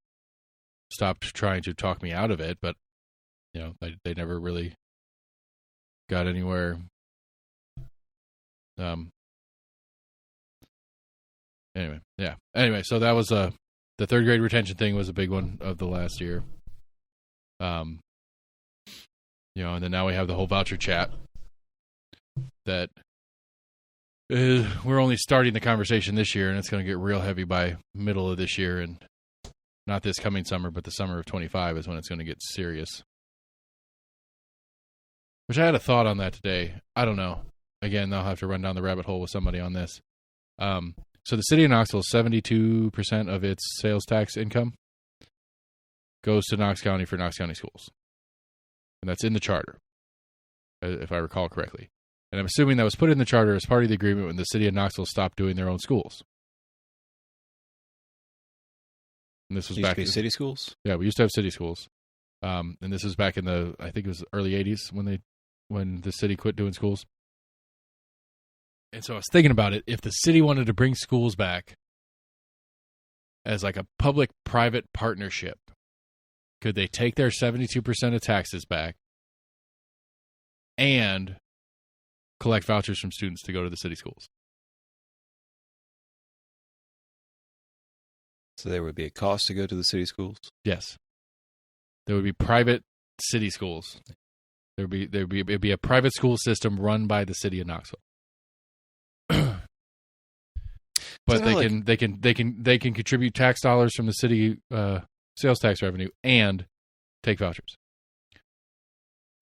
stopped trying to talk me out of it. But they never really got anywhere. Anyway, so that was the 3rd grade retention thing was a big one of the last year. And then now we have the whole voucher chat that we're only starting the conversation this year, and it's going to get real heavy by middle of this year, and not this coming summer, but the summer of 25 is when it's going to get serious. Which I had a thought on that today. I don't know. Again, I'll have to run down the rabbit hole with somebody on this. So the city of Knoxville, 72% of its sales tax income goes to Knox County for Knox County schools. And that's in the charter, if I recall correctly. And I'm assuming that was put in the charter as part of the agreement when the city of Knoxville stopped doing their own schools. And this was back in city schools? Yeah, we used to have city schools. And this was back in I think it was early 80s when the city quit doing schools. And so I was thinking about it. If the city wanted to bring schools back as like a public-private partnership, could they take their 72% of taxes back and collect vouchers from students to go to the city schools? So there would be a cost to go to the city schools? Yes. There would be private city schools. It'd be a private school system run by the city of Knoxville. But they can contribute tax dollars from the city sales tax revenue and take vouchers.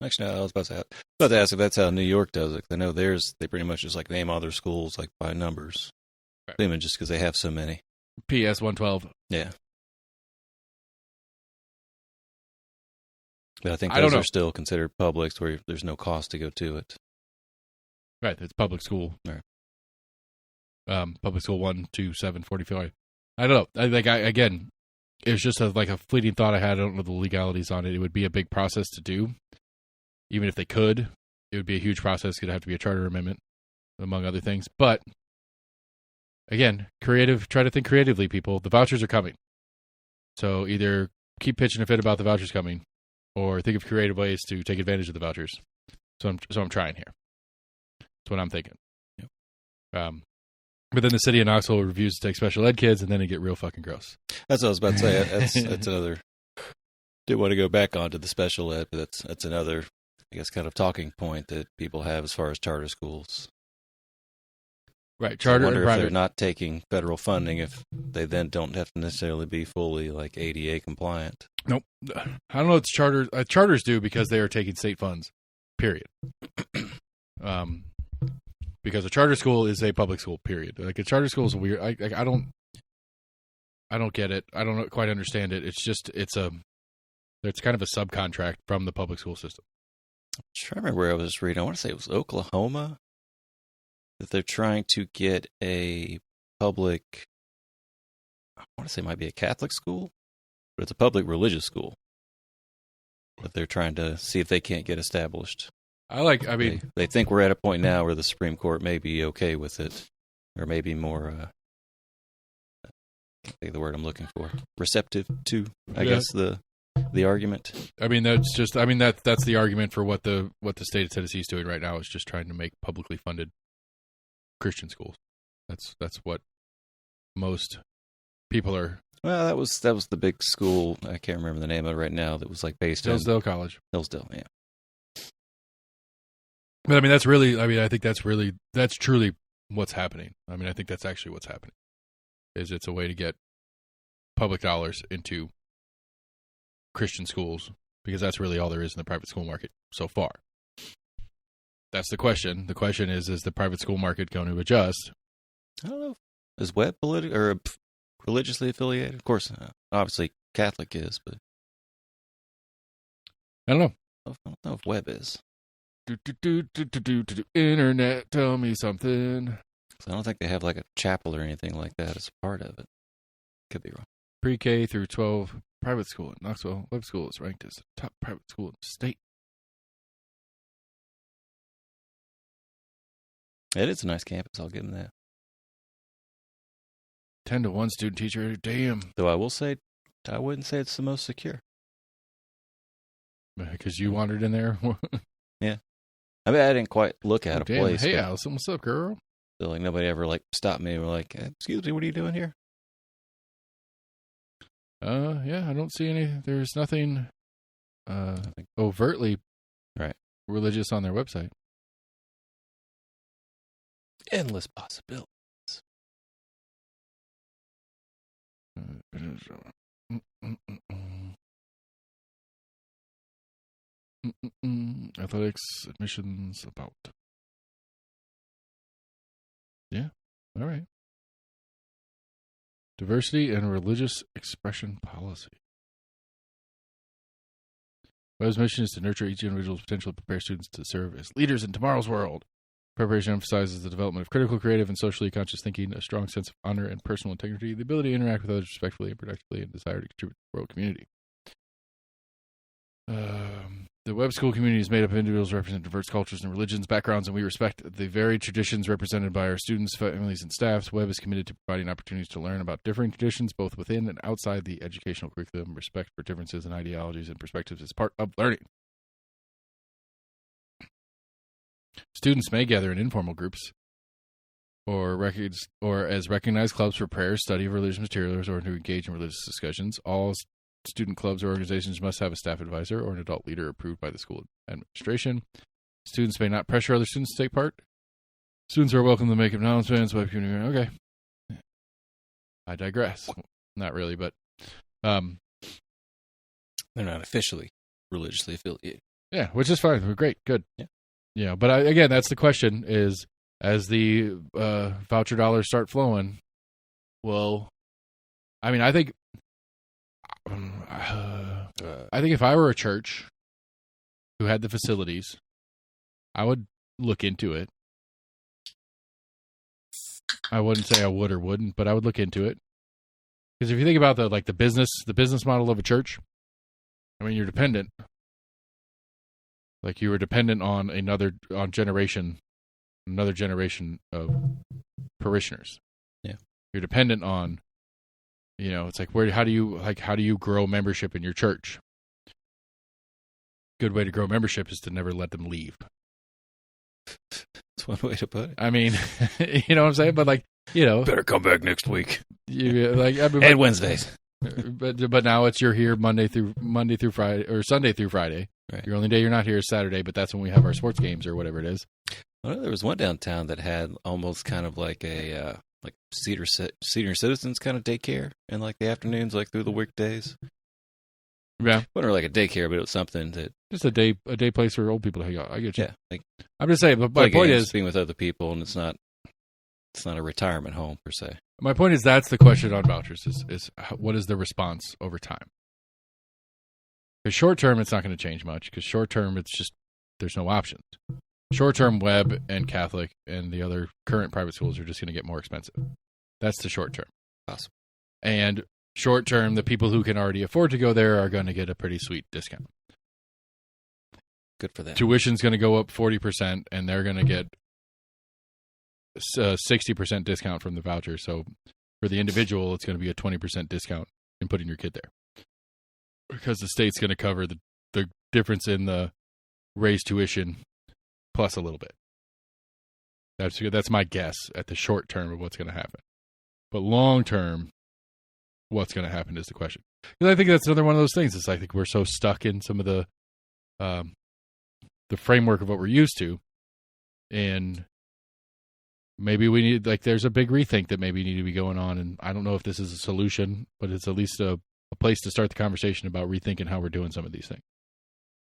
Actually, no, I was about to ask if that's how New York does it. I know they pretty much just like name all their schools like by numbers, right. Even just because they have so many. PS 112. Yeah. But I think those are still considered publics where there's no cost to go to it. Right, it's public school. Right. Public school 1, 2, 7, 45. I don't know. Again, it was just like a fleeting thought I had. I don't know the legalities on it. It would be a big process to do. Even if they could, it would be a huge process. It'd have to be a charter amendment, among other things. But again, try to think creatively, people. The vouchers are coming. So either keep pitching a fit about the vouchers coming, or think of creative ways to take advantage of the vouchers. So I'm trying here. That's what I'm thinking. Yep. But then the city of Knoxville refuses to take special ed kids, and then it get real fucking gross. That's what I was about to say. That's another. Didn't want to go back onto the special ed, but that's another, I guess, kind of talking point that people have as far as charter schools. Right, charter I wonder and if private. they're not taking federal funding, if they then don't have to necessarily be fully like ADA compliant. Nope. I don't know. It's charters. Charters do because they are taking state funds. Period. Because a charter school is a public school. Period. Like a charter school is weird. I don't get it. I don't quite understand it. It's kind of a subcontract from the public school system. I'm trying to remember where I was just reading. I want to say it was Oklahoma that they're trying to get a public. I want to say it might be a Catholic school, but it's a public religious school. But they're trying to see if they can't get established. They think we're at a point now where the Supreme Court may be okay with it, or maybe more, I can't think of the word I'm looking for, receptive to, I guess, the argument. I mean, that's the argument for what the state of Tennessee is doing right now, is just trying to make publicly funded Christian schools. That's what most people are. Well, that was the big school. I can't remember the name of it right now. That was like based in Hillsdale College. Hillsdale, yeah. But I mean, I think that's truly what's happening. I mean, I think that's actually what's happening. Is it's a way to get public dollars into Christian schools, because that's really all there is in the private school market so far. That's the question. The question is the private school market going to adjust? I don't know. Is Webb religiously affiliated? Of course, obviously Catholic is, but I don't know. I don't know if Webb is. Internet, tell me something. I don't think they have like a chapel or anything like that as a part of it. Could be wrong. Pre-K through 12 private school in Knoxville. Webb School is ranked as the top private school in the state. It is a nice campus. I'll give them that. 10-to-1 student teacher. Damn. Though I will say, I wouldn't say it's the most secure. Because you wandered in there. Yeah. I mean, I didn't quite look at a place. Hey, Allison, what's up, girl? So, like, nobody ever like stopped me and were like, "Excuse me, what are you doing here?" Yeah, I don't see any. There's nothing overtly religious on their website. Endless possibilities. Athletics admissions about. Yeah, all right. Diversity and religious expression policy. Webb's mission is to nurture each individual's potential to prepare students to serve as leaders in tomorrow's world. Preparation emphasizes the development of critical, creative, and socially conscious thinking, a strong sense of honor and personal integrity, the ability to interact with others respectfully and productively, and desire to contribute to the world community. The Webb School community is made up of individuals representing diverse cultures and religions, backgrounds, and we respect the varied traditions represented by our students, families, and staffs. Webb is committed to providing opportunities to learn about differing traditions, both within and outside the educational curriculum. Respect for differences in ideologies and perspectives is part of learning. Students may gather in informal groups or as recognized clubs for prayer, study of religious materials, or to engage in religious discussions. All student clubs or organizations must have a staff advisor or an adult leader approved by the school administration. Students may not pressure other students to take part. Students are welcome to make announcements. Okay. I digress. Not really, but they're not officially religiously affiliated. Yeah, which is fine. We're great. Good. Yeah. Yeah, but again, that's the question is, as the voucher dollars start flowing, well, I mean, I think if I were a church who had the facilities, I would look into it. I wouldn't say I would or wouldn't, but I would look into it. Because if you think about the business model of a church, I mean, you're dependent. Like you were dependent on another generation of parishioners. Yeah, you're dependent on. It's like how do you grow membership in your church? Good way to grow membership is to never let them leave. That's one way to put it. I mean, you know what I'm saying? But better come back next week. And Wednesdays. But now you're here Monday through Friday or Sunday through Friday. Right. Your only day you're not here is Saturday, but that's when we have our sports games or whatever it is. Well, there was one downtown that had almost kind of like a like senior citizens kind of daycare in like the afternoons, like through the weekdays. Yeah, it wasn't really like a daycare, but it was something that just a day place for old people to hang out. I get you. Yeah, like, I'm just saying, but my point is being with other people, and it's not a retirement home per se. My point is that's the question on vouchers is what is the response over time? Because short term, it's not going to change much. Because short term, it's just there's no options. Short term, Webb and Catholic and the other current private schools are just going to get more expensive. That's the short term. Awesome. And short term, the people who can already afford to go there are going to get a pretty sweet discount. Good for them. Tuition's going to go up 40%, and they're going to get 60% discount from the voucher. So for the individual, it's going to be a 20% discount in putting your kid there. Because the state's going to cover the difference in the raised tuition plus a little bit. That's my guess at the short term of what's going to happen. But long term, what's going to happen is the question. Because I think that's another one of those things. It's I think we're so stuck in some of the framework of what we're used to, and maybe we need there's a big rethink that maybe need to be going on. And I don't know if this is a solution, but it's at least a place to start the conversation about rethinking how we're doing some of these things.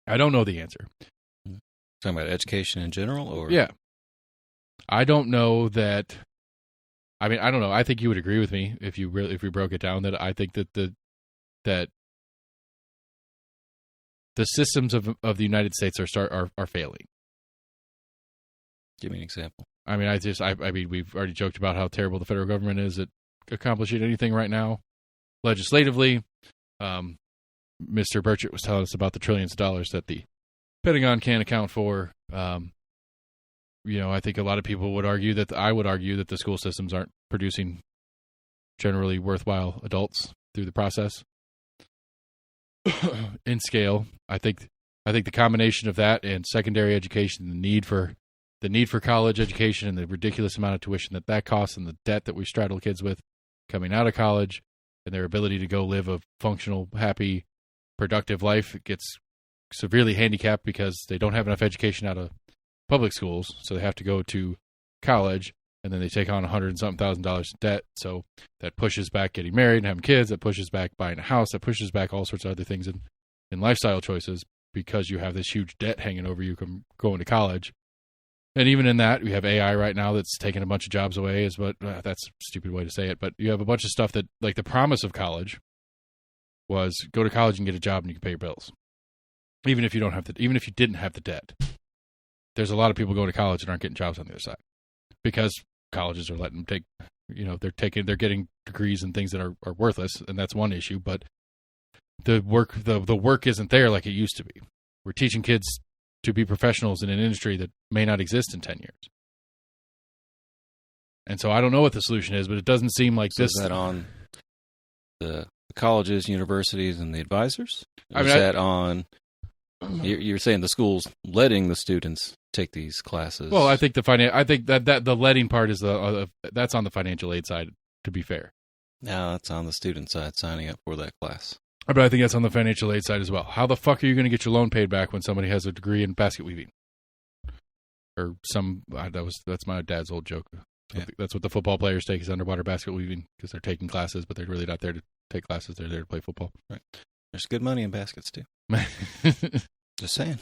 I don't know the answer. Talking about education in general, or yeah, I don't know that. I mean, I don't know. I think you would agree with me if we broke it down that I think that the systems of the United States are failing. Give me an example. I mean, I mean, we've already joked about how terrible the federal government is at accomplishing anything right now, legislatively. Mr. Burchett was telling us about the trillions of dollars that the Pentagon can't account for. I think a lot of people would argue that the school systems aren't producing generally worthwhile adults through the process. In scale, I think the combination of that and secondary education, the need for college education, and the ridiculous amount of tuition that costs, and the debt that we straddle kids with coming out of college, and their ability to go live a functional, happy, productive life gets severely handicapped because they don't have enough education out of public schools, so they have to go to college, and then they take on $100,000 in debt. So that pushes back getting married and having kids. That pushes back buying a house. That pushes back all sorts of other things in lifestyle choices because you have this huge debt hanging over you going to college. And even in that, we have AI right now that's taking a bunch of jobs away. That's a stupid way to say it, but you have a bunch of stuff that, like, the promise of college was go to college and get a job and you can pay your bills, even if you didn't have the debt. There's a lot of people going to college and aren't getting jobs on the other side because colleges are letting them take, they're getting degrees and things that are worthless, and that's one issue. But the work isn't there like it used to be. We're teaching kids to be professionals in an industry that may not exist in 10 years. And so I don't know what the solution is, but it doesn't seem like this. Is that on the colleges, universities, and the advisors? You're saying the schools letting the students take these classes? Well, I think that the letting part is that's on the financial aid side, to be fair. No, that's on the student side signing up for that class. But I think that's on the financial aid side as well. How the fuck are you going to get your loan paid back when somebody has a degree in basket weaving? Or that's my dad's old joke. Yeah. That's what the football players take is underwater basket weaving because they're taking classes, but they're really not there to take classes. They're there to play football. Right. There's good money in baskets too. Just saying.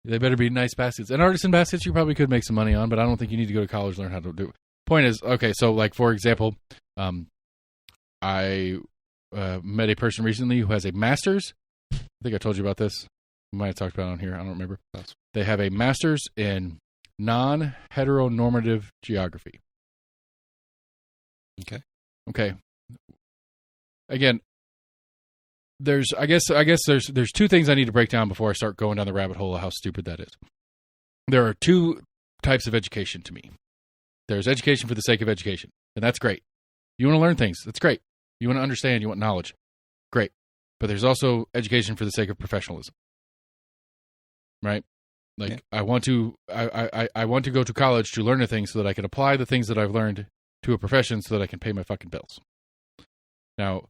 They better be nice baskets. And artisan baskets you probably could make some money on, but I don't think you need to go to college to learn how to do it. Point is, okay, so like for example, I met a person recently who has a master's. I think I told you about this. We might have talked about it on here. I don't remember. They have a master's in non-heteronormative geography. Okay. again, I guess there's two things I need to break down before I start going down the rabbit hole of how stupid that is. There are two types of education to me. There's education for the sake of education, and that's great. You want to learn things, that's great. You want to understand, you want knowledge, great. But there's also education for the sake of professionalism, right? Like, yeah. I want to go to college to learn the things so that I can apply the things that I've learned to a profession so that I can pay my fucking bills. Now,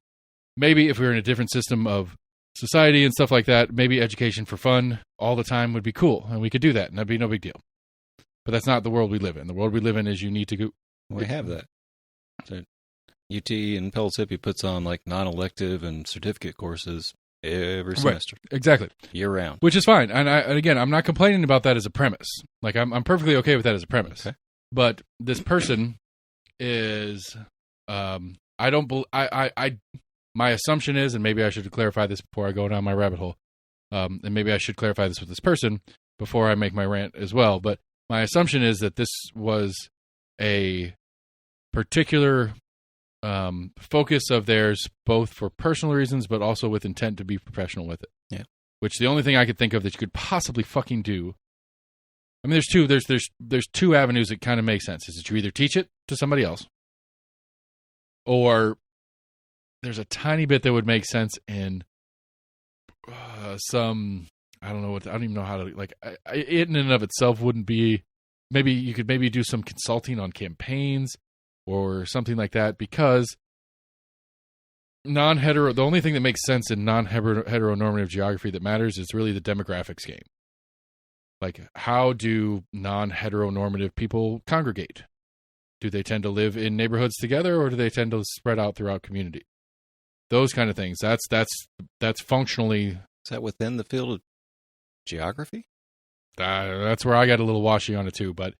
maybe if we were in a different system of society and stuff like that, maybe education for fun all the time would be cool, and we could do that, and that'd be no big deal. But that's not the world we live in. The world we live in is you need to go. We have that. So UT and Pellissippi puts on like non-elective and certificate courses every semester. Right. Exactly. Year round. Which is fine. And again, I'm not complaining about that as a premise. Like, I'm perfectly okay with that as a premise. Okay. But this person is, my assumption is, and maybe I should clarify this before I go down my rabbit hole, and maybe I should clarify this with this person before I make my rant as well, but my assumption is that this was a particular focus of theirs, both for personal reasons, but also with intent to be professional with it. Yeah. Which the only thing I could think of that you could possibly fucking do. I mean, there's two avenues that kind of make sense. Is that you either teach it to somebody else, or there's a tiny bit that would make sense in some. I don't even know how to, like, it in and of itself wouldn't be, maybe you could maybe do some consulting on campaigns or something like that, because the only thing that makes sense in non-heteronormative geography that matters is really the demographics game. Like, how do non-heteronormative people congregate? Do they tend to live in neighborhoods together, or do they tend to spread out throughout community? Those kind of things. That's functionally. Is that within the field of geography? That's where I got a little washy on it too, but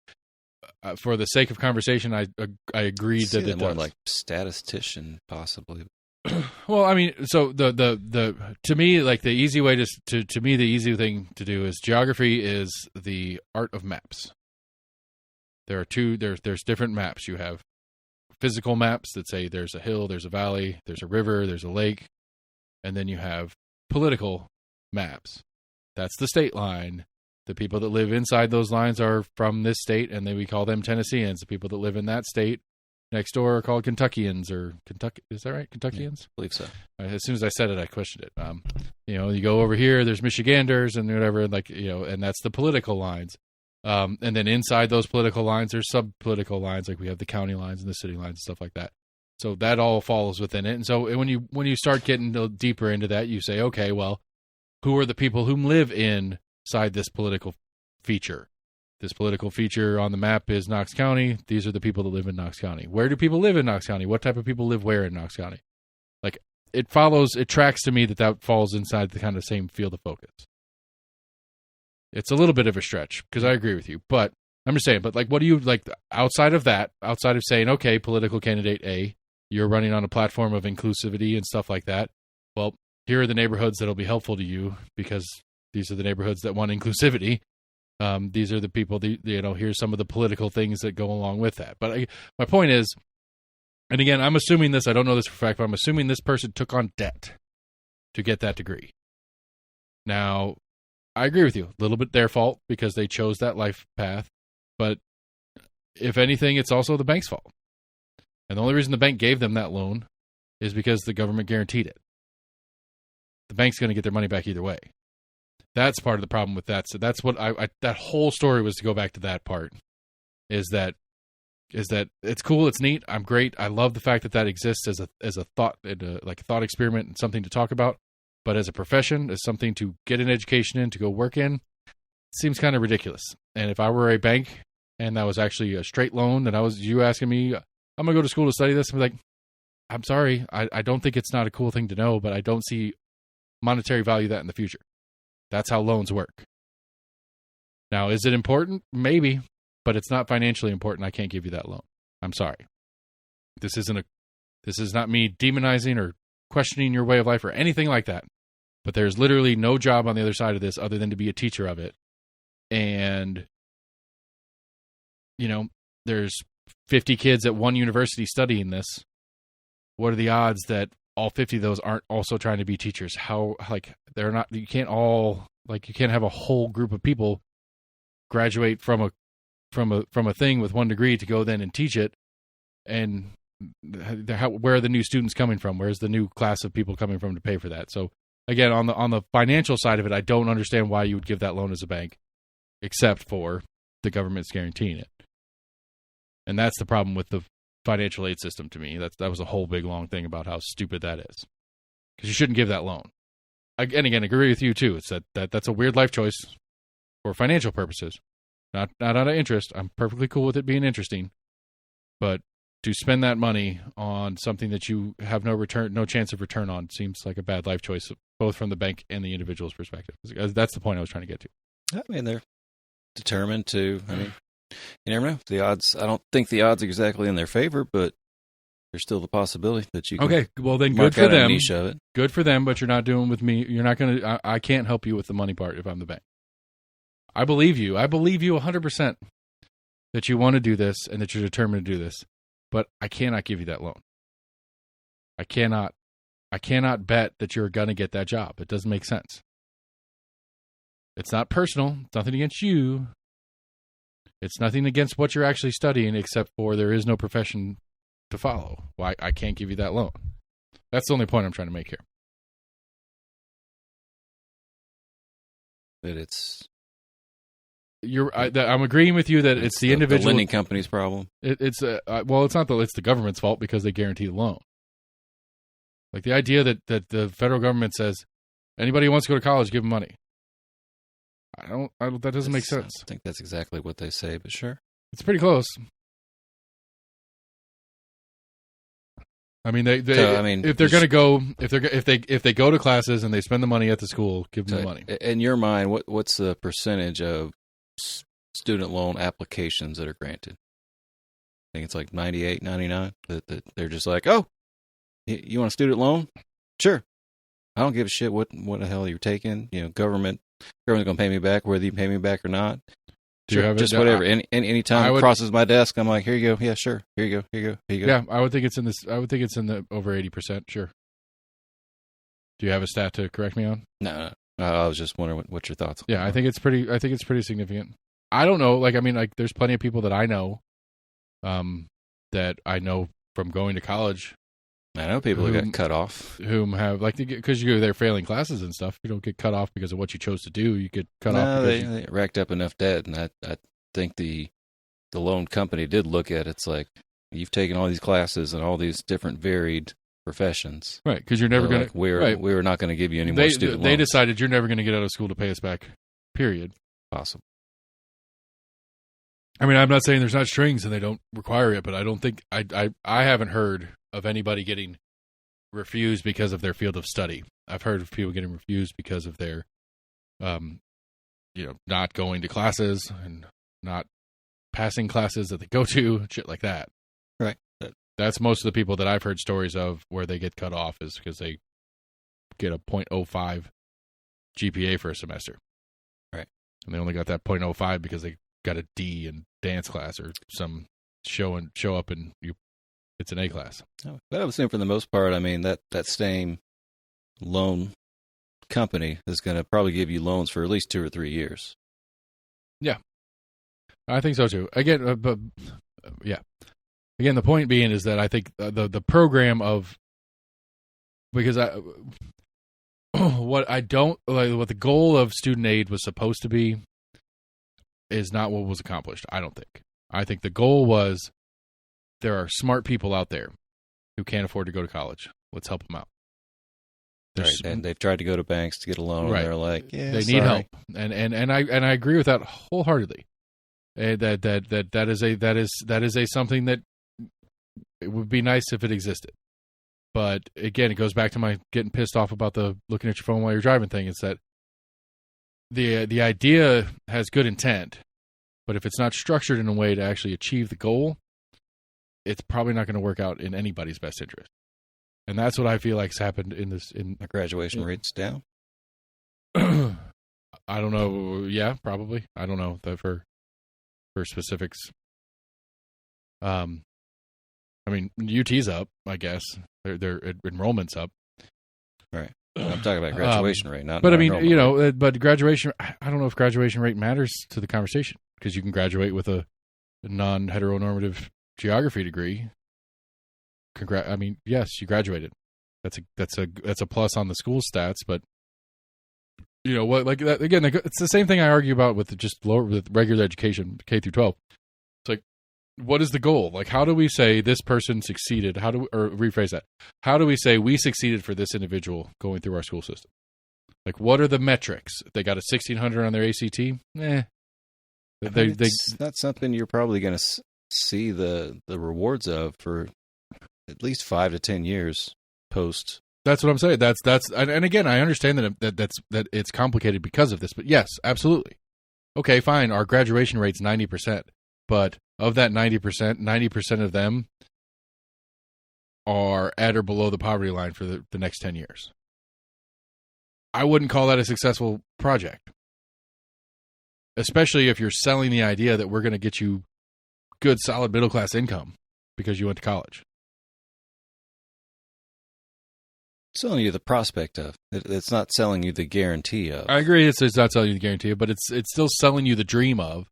for the sake of conversation, I agreed that it more does. Like statistician, possibly. Well, I mean, so the to me, like, the easy way to me, the easy thing to do is geography is the art of maps. There's different maps. You have physical maps that say there's a hill, there's a valley, there's a river, there's a lake, and then you have political maps. That's the state line. The people that live inside those lines are from this state, and we call them Tennesseans. The people that live in that state next door are called Kentuckians, or Kentucky. Is that right? Kentuckians? Yeah, I believe so. As soon as I said it, I questioned it. You go over here, there's Michiganders and whatever, and that's the political lines. And then inside those political lines, there's sub-political lines, like we have the county lines and the city lines and stuff like that. So that all falls within it. And so when you start getting deeper into that, you say, okay, well, who are the people who live inside this political feature? This political feature on the map is Knox County. These are the people that live in Knox County. Where do people live in Knox County? What type of people live where in Knox County? Like, it tracks to me that falls inside the kind of same field of focus. It's a little bit of a stretch, because I agree with you, but I'm just saying, but like, what do you, like, outside of saying, okay, political candidate A, you're running on a platform of inclusivity and stuff like that. Well, here are the neighborhoods that'll be helpful to you, because these are the neighborhoods that want inclusivity. These are the people, here's some of the political things that go along with that. But my point is, and again, I'm assuming this, I don't know this for a fact, but I'm assuming this person took on debt to get that degree. Now, I agree with you. A little bit their fault because they chose that life path. But if anything, it's also the bank's fault. And the only reason the bank gave them that loan is because the government guaranteed it. The bank's going to get their money back either way. That's part of the problem with that. So that's what that whole story was, to go back to that part. Is that it's cool, it's neat, I'm great. I love the fact that exists as a thought, like a thought experiment and something to talk about. But as a profession, as something to get an education in, to go work in, it seems kind of ridiculous. And if I were a bank and that was actually a straight loan, and you asking me, I'm going to go to school to study this, I'm like, I'm sorry, I don't think it's not a cool thing to know, but I don't see monetary value that in the future. That's how loans work. Now, is it important? Maybe, but it's not financially important. I can't give you that loan. I'm sorry. This is not me demonizing or questioning your way of life or anything like that. But there's literally no job on the other side of this other than to be a teacher of it. And, there's 50 kids at one university studying this. What are the odds that all 50 of those aren't also trying to be teachers? How, like, they're not, you can't all, like, you can't have a whole group of people graduate from a thing with 1 degree to go then and teach it. And where are the new students coming from? Where's the new class of people coming from to pay for that? So again, on the financial side of it, I don't understand why you would give that loan as a bank, except for the government's guaranteeing it. And that's the problem with the financial aid system to me. That was a whole big long thing about how stupid that is. Because you shouldn't give that loan. And again, I agree with you too. It's that's a weird life choice for financial purposes. Not out of interest. I'm perfectly cool with it being interesting. But to spend that money on something that you have no chance of return on seems like a bad life choice, both from the bank and the individual's perspective. That's the point I was trying to get to. I mean, they're determined to, I mean, you never know. The odds, I don't think the odds are exactly in their favor, but there's still the possibility that you can. Okay, well then good for them. Niche of it. Good for them, but you're not doing with me. You're not going to, I can't help you with the money part if I'm the bank. I believe you. I believe you 100% that you want to do this and that you're determined to do this, but I cannot give you that loan. I cannot bet that you're going to get that job. It doesn't make sense. It's not personal. It's nothing against you. It's nothing against what you're actually studying, except for there is no profession to follow. Well, I can't give you that loan. That's the only point I'm trying to make here. That it's... I'm agreeing with you that it's the individual... The lending company's problem. It's the government's fault because they guarantee the loan. Like the idea that the federal government says, anybody who wants to go to college, give them money. That doesn't make sense. I think that's exactly what they say, but sure. It's pretty close. I mean, if they're going to go, if they go to classes and they spend the money at the school, give them the money. In your mind, what's the percentage of student loan applications that are granted? I think it's like 98, 99. That they're just like, oh, you want a student loan? Sure. I don't give a shit what the hell you're taking. You know, government's going to pay me back, whether you pay me back or not. Sure, just whatever. Any time it crosses my desk, I'm like, here you go. Yeah, sure. Here you go. Yeah, I would think it's in the over 80%. Sure. Do you have a stat to correct me on? No. I was just wondering what your thoughts. Yeah, I think it's pretty significant. I don't know. There's plenty of people that I know, that I know from going to college. I know people who got cut off. Whom have, because they're failing classes and stuff. You don't get cut off because of what you chose to do. You get cut off because they racked up enough debt. And I think the loan company did look at it. It's like, you've taken all these classes and all these different varied professions. Right, because you're never going to... We're not going to give you any more student loans. They decided you're never going to get out of school to pay us back, period. Possible. I mean, I'm not saying there's not strings and they don't require it, but I don't think... I haven't heard of anybody getting refused because of their field of study. I've heard of people getting refused because of their, not going to classes and not passing classes that they go to, shit like that. Right. That's most of the people that I've heard stories of where they get cut off is because they get a 0.05 GPA for a semester. Right. And they only got that 0.05 because they got a D in dance class or some show up and it's an A class. But I would assume for the most part, I mean, that same loan company is going to probably give you loans for at least 2 or 3 years. Yeah. I think so too. Again, Again, the point being is that I think the program of, because what the goal of student aid was supposed to be is not what was accomplished. I don't think. I think the goal was, there are smart people out there who can't afford to go to college. Let's help them out. Right, and they've tried to go to banks to get a loan. Right. And they're like, yeah, they need help, and I agree with that wholeheartedly. That is something that it would be nice if it existed. But again, it goes back to my getting pissed off about the looking at your phone while you're driving thing. It's that the idea has good intent, but if it's not structured in a way to actually achieve the goal, it's probably not going to work out in anybody's best interest. And that's what I feel like has happened in this. In the graduation rates down. I don't know. Yeah, probably. I don't know for specifics. I mean, UT's up, I guess. Their enrollment's up. Right. I'm talking about graduation rate, not. But not I mean, enrollment rate. but graduation. I don't know if graduation rate matters to the conversation because you can graduate with a non-heteronormative geography degree. I mean, yes, you graduated. That's a plus on the school stats, but what? Like that, again, it's the same thing I argue about with with regular education, K through 12. It's like, what is the goal? Like, how do we say this person succeeded? Or rephrase that? How do we say we succeeded for this individual going through our school system? Like, what are the metrics? They got a 1600 on their ACT? It's not something you're probably going to see the rewards of for at least 5 to 10 years post. That's what I'm saying. And again, I understand that it's complicated because of this, but yes, absolutely. Okay, fine. Our graduation rate's 90%, but of that 90%, 90% of them are at or below the poverty line for the next 10 years. I wouldn't call that a successful project, especially if you're selling the idea that we're going to get you good, solid middle-class income because you went to college. Selling you the prospect of. It's not selling you the guarantee of. I agree. It's not selling you the guarantee of, but it's still selling you the dream of.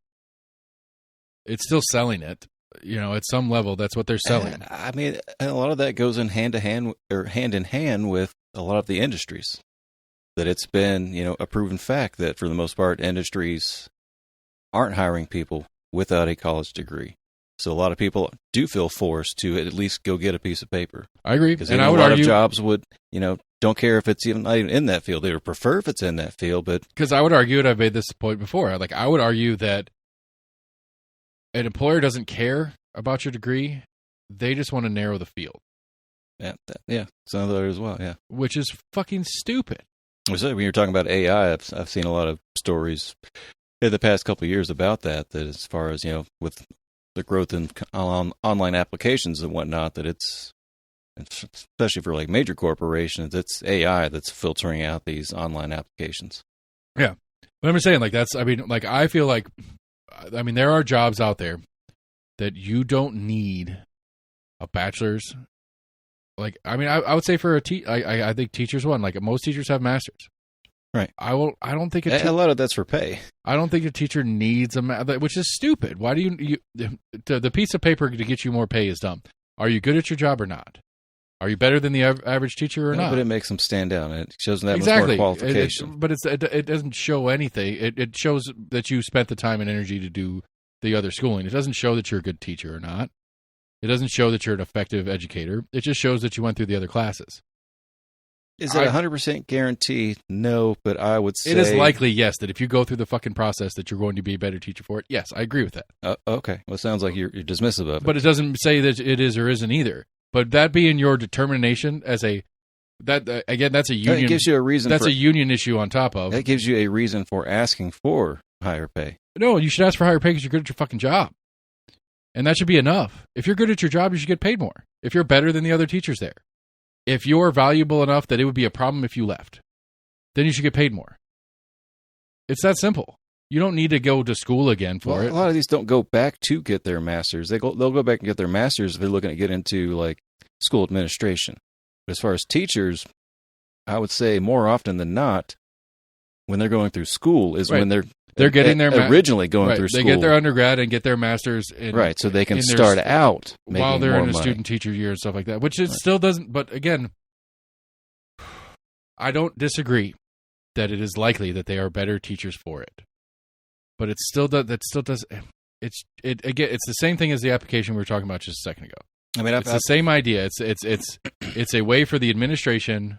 It's still selling it. At some level, that's what they're selling. I mean, a lot of that goes in hand in hand with a lot of the industries. That it's been, a proven fact that for the most part, industries aren't hiring people without a college degree. So a lot of people do feel forced to at least go get a piece of paper. I agree. And I would argue a lot of jobs would, don't care if it's even not even in that field. They would prefer if it's in that field, but because I would argue, and I've made this point before, like I would argue that an employer doesn't care about your degree; they just want to narrow the field. Yeah, some of that as well. Yeah, which is fucking stupid. So when you're talking about AI, I've seen a lot of stories in the past couple of years about that. That as far as with the growth in online applications and whatnot, that it's especially for like major corporations, it's AI that's filtering out these online applications. Yeah, but I'm just saying, like I feel like, there are jobs out there that you don't need a bachelor's. I would say for I think teachers one. Like most teachers have masters. Right. I don't think a lot of that's for pay. I don't think a teacher needs which is stupid. Why do you the piece of paper to get you more pay is dumb. Are you good at your job or not? Are you better than the average teacher or not? But it makes them stand out. It shows them that much more qualification. But it doesn't show anything. It shows that you spent the time and energy to do the other schooling. It doesn't show that you're a good teacher or not. It doesn't show that you're an effective educator. It just shows that you went through the other classes. Is it 100% guarantee? No, but I would say... It is likely, yes, that if you go through the fucking process that you're going to be a better teacher for it. Yes, I agree with that. Okay. Well, it sounds like you're dismissive of it. But it doesn't say that it is or isn't either. But that being your determination as again, that's a union... It gives you a reason That's a union issue on top of... That gives you a reason for asking for higher pay. No, you should ask for higher pay because you're good at your fucking job. And that should be enough. If you're good at your job, you should get paid more. If you're better than the other teachers there. If you're valuable enough that it would be a problem if you left, then you should get paid more. It's that simple. You don't need to go to school again for it. A lot of these don't go back to get their masters. They'll go back and get their masters if they're looking to get into like school administration. But as far as teachers, I would say more often than not, when they're going through school is when they're getting their originally going through school. They get their undergrad and get their masters so they can start out making while they're more in a money. student teacher year and stuff like that, which it still doesn't. But again, I don't disagree that it is likely that they are better teachers for it, but it still does. That still does. It's the same thing as the application we were talking about just a second ago. I mean, it's the same idea. It's a way for the administration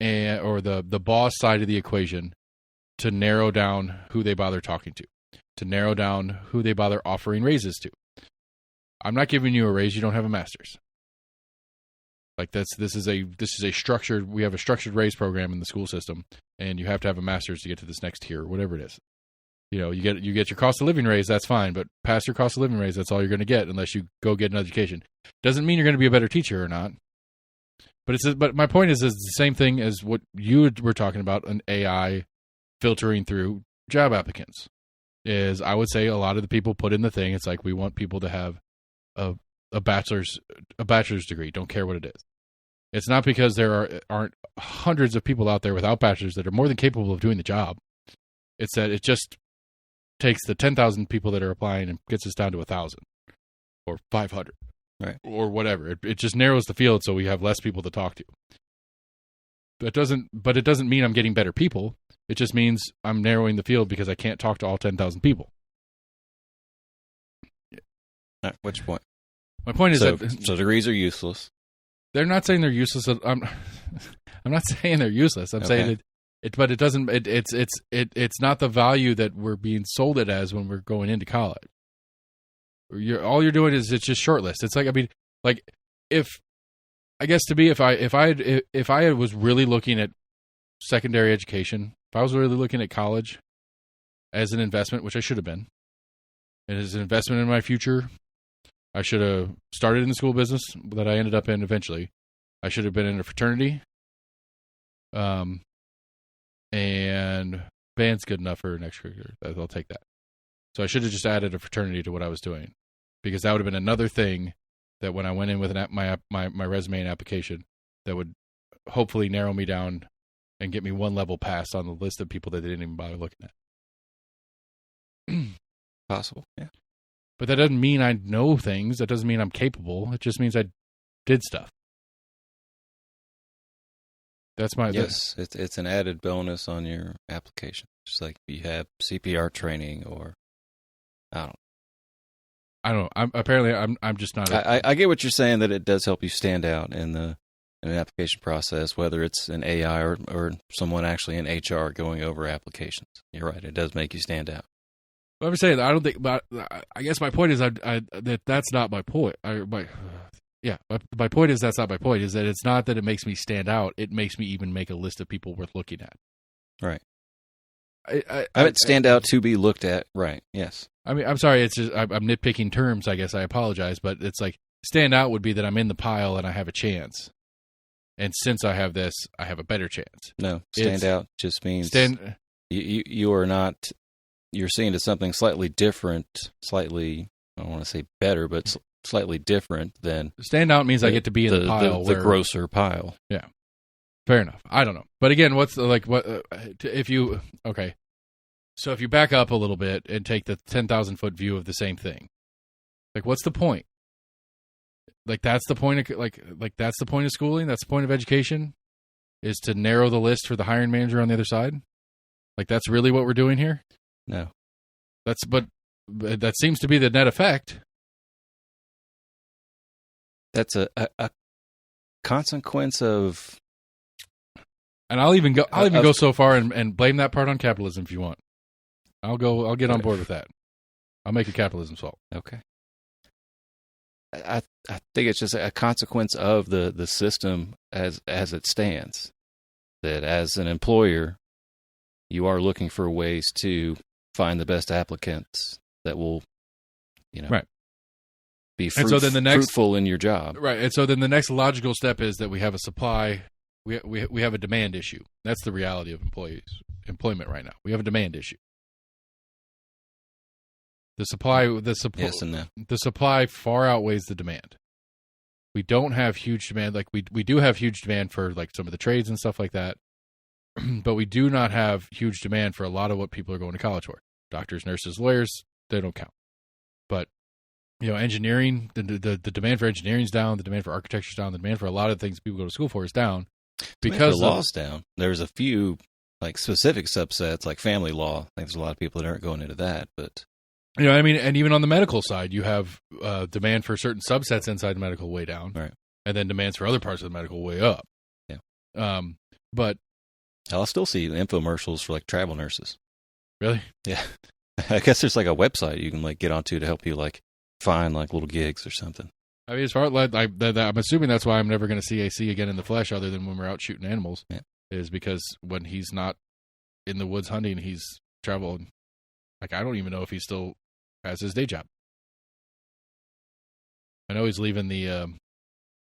or the boss side of the equation to narrow down who they bother talking to narrow down who they bother offering raises to. I'm not giving you a raise. You don't have a master's. Like this is a structured. We have a structured raise program in the school system, and you have to have a master's to get to this next tier, or whatever it is. You get your cost of living raise. That's fine, but past your cost of living raise, that's all you're going to get unless you go get an education. Doesn't mean you're going to be a better teacher or not. But my point is the same thing as what you were talking about, an AI filtering through job applicants. Is I would say a lot of the people put in the thing, it's like we want people to have a a bachelor's degree. Don't care what it is. It's not because there aren't hundreds of people out there without bachelors that are more than capable of doing the job. It's that it just takes the 10,000 people that are applying and gets us down to 1,000 or 500, right, or whatever. It just narrows the field so we have less people to talk to. But it doesn't mean I'm getting better people. It just means I'm narrowing the field because I can't talk to all 10,000 people. At which point? My point is so degrees are useless. They're not saying they're useless. I'm not saying they're useless. I'm saying but it doesn't. It's not the value that we're being sold it as when we're going into college. All you're doing is it's just shortlist. It's like, I mean, like if I was really looking at secondary education, if I was really looking at college as an investment, which I should have been, and as an investment in my future, I should have started in the school business that I ended up in eventually. I should have been in a fraternity. And band's good enough for an extracurricular. I'll take that. So I should have just added a fraternity to what I was doing, because that would have been another thing that when I went in with my resume and application, that would hopefully narrow me down and get me one level past on the list of people that they didn't even bother looking at. Possible, yeah. But that doesn't mean I know things. That doesn't mean I'm capable. It just means I did stuff. That's my... Yes, it's an added bonus on your application. Just like you have CPR training or... I don't know. I'm just not... I get what you're saying, that it does help you stand out in an application process, whether it's an AI or someone actually in HR going over applications. You're right. It does make you stand out. Well, I'm saying I don't think... But I guess my point is that's not my point. My point is that's not my point. Is that it's not that it makes me stand out. It makes me even make a list of people worth looking at. Right. I would stand out to be looked at. Right. Yes. I mean, I'm sorry. It's just I'm nitpicking terms. I guess I apologize, but it's like stand out would be that I'm in the pile and I have a chance. And since I have this, I have a better chance. No, stand out just means you are not. You're seeing to something slightly different, slightly. I don't want to say better, but slightly different than stand out means I get to be in the pile, the grosser pile. Yeah, fair enough. I don't know, but again, if you okay? So if you back up a little bit and take the 10,000 foot view of the same thing, like what's the point? Like that's the point of that's the point of schooling. That's the point of education, is to narrow the list for the hiring manager on the other side. Like that's really what we're doing here. No, but that seems to be the net effect. That's a consequence of, and I'll even go so far and blame that part on capitalism if you want. I'll get on board with that. I'll make a capitalism fault. Okay. I think it's just a consequence of the system as it stands. That as an employer, you are looking for ways to find the best applicants that will, right. be fruitful in your job. Right. And so then the next logical step is that we have a supply, we have a demand issue. That's the reality of employment right now. We have a demand issue. The supply yes and no. The supply far outweighs the demand. We don't have huge demand. Like we do have huge demand for like some of the trades and stuff like that. But we do not have huge demand for a lot of what people are going to college for. Doctors, nurses, lawyers, they don't count. But engineering, the demand for engineering is down, the demand for architecture is down, the demand for a lot of things people go to school for is down. Because the law's down. There's a few like specific subsets, like family law. I think there's a lot of people that aren't going into that, but I mean, and even on the medical side, you have demand for certain subsets inside the medical way down, right, and then demands for other parts of the medical way up. Yeah. But I'll still see infomercials for like travel nurses. Really? Yeah. I guess there's like a website you can like get onto to help you like find like little gigs or something. I mean, as far as I'm assuming that's why I'm never going to see AC again in the flesh, other than when we're out shooting animals. Yeah. Is because when he's not in the woods hunting, he's traveling. Like I don't even know if he still has his day job. I know he's leaving the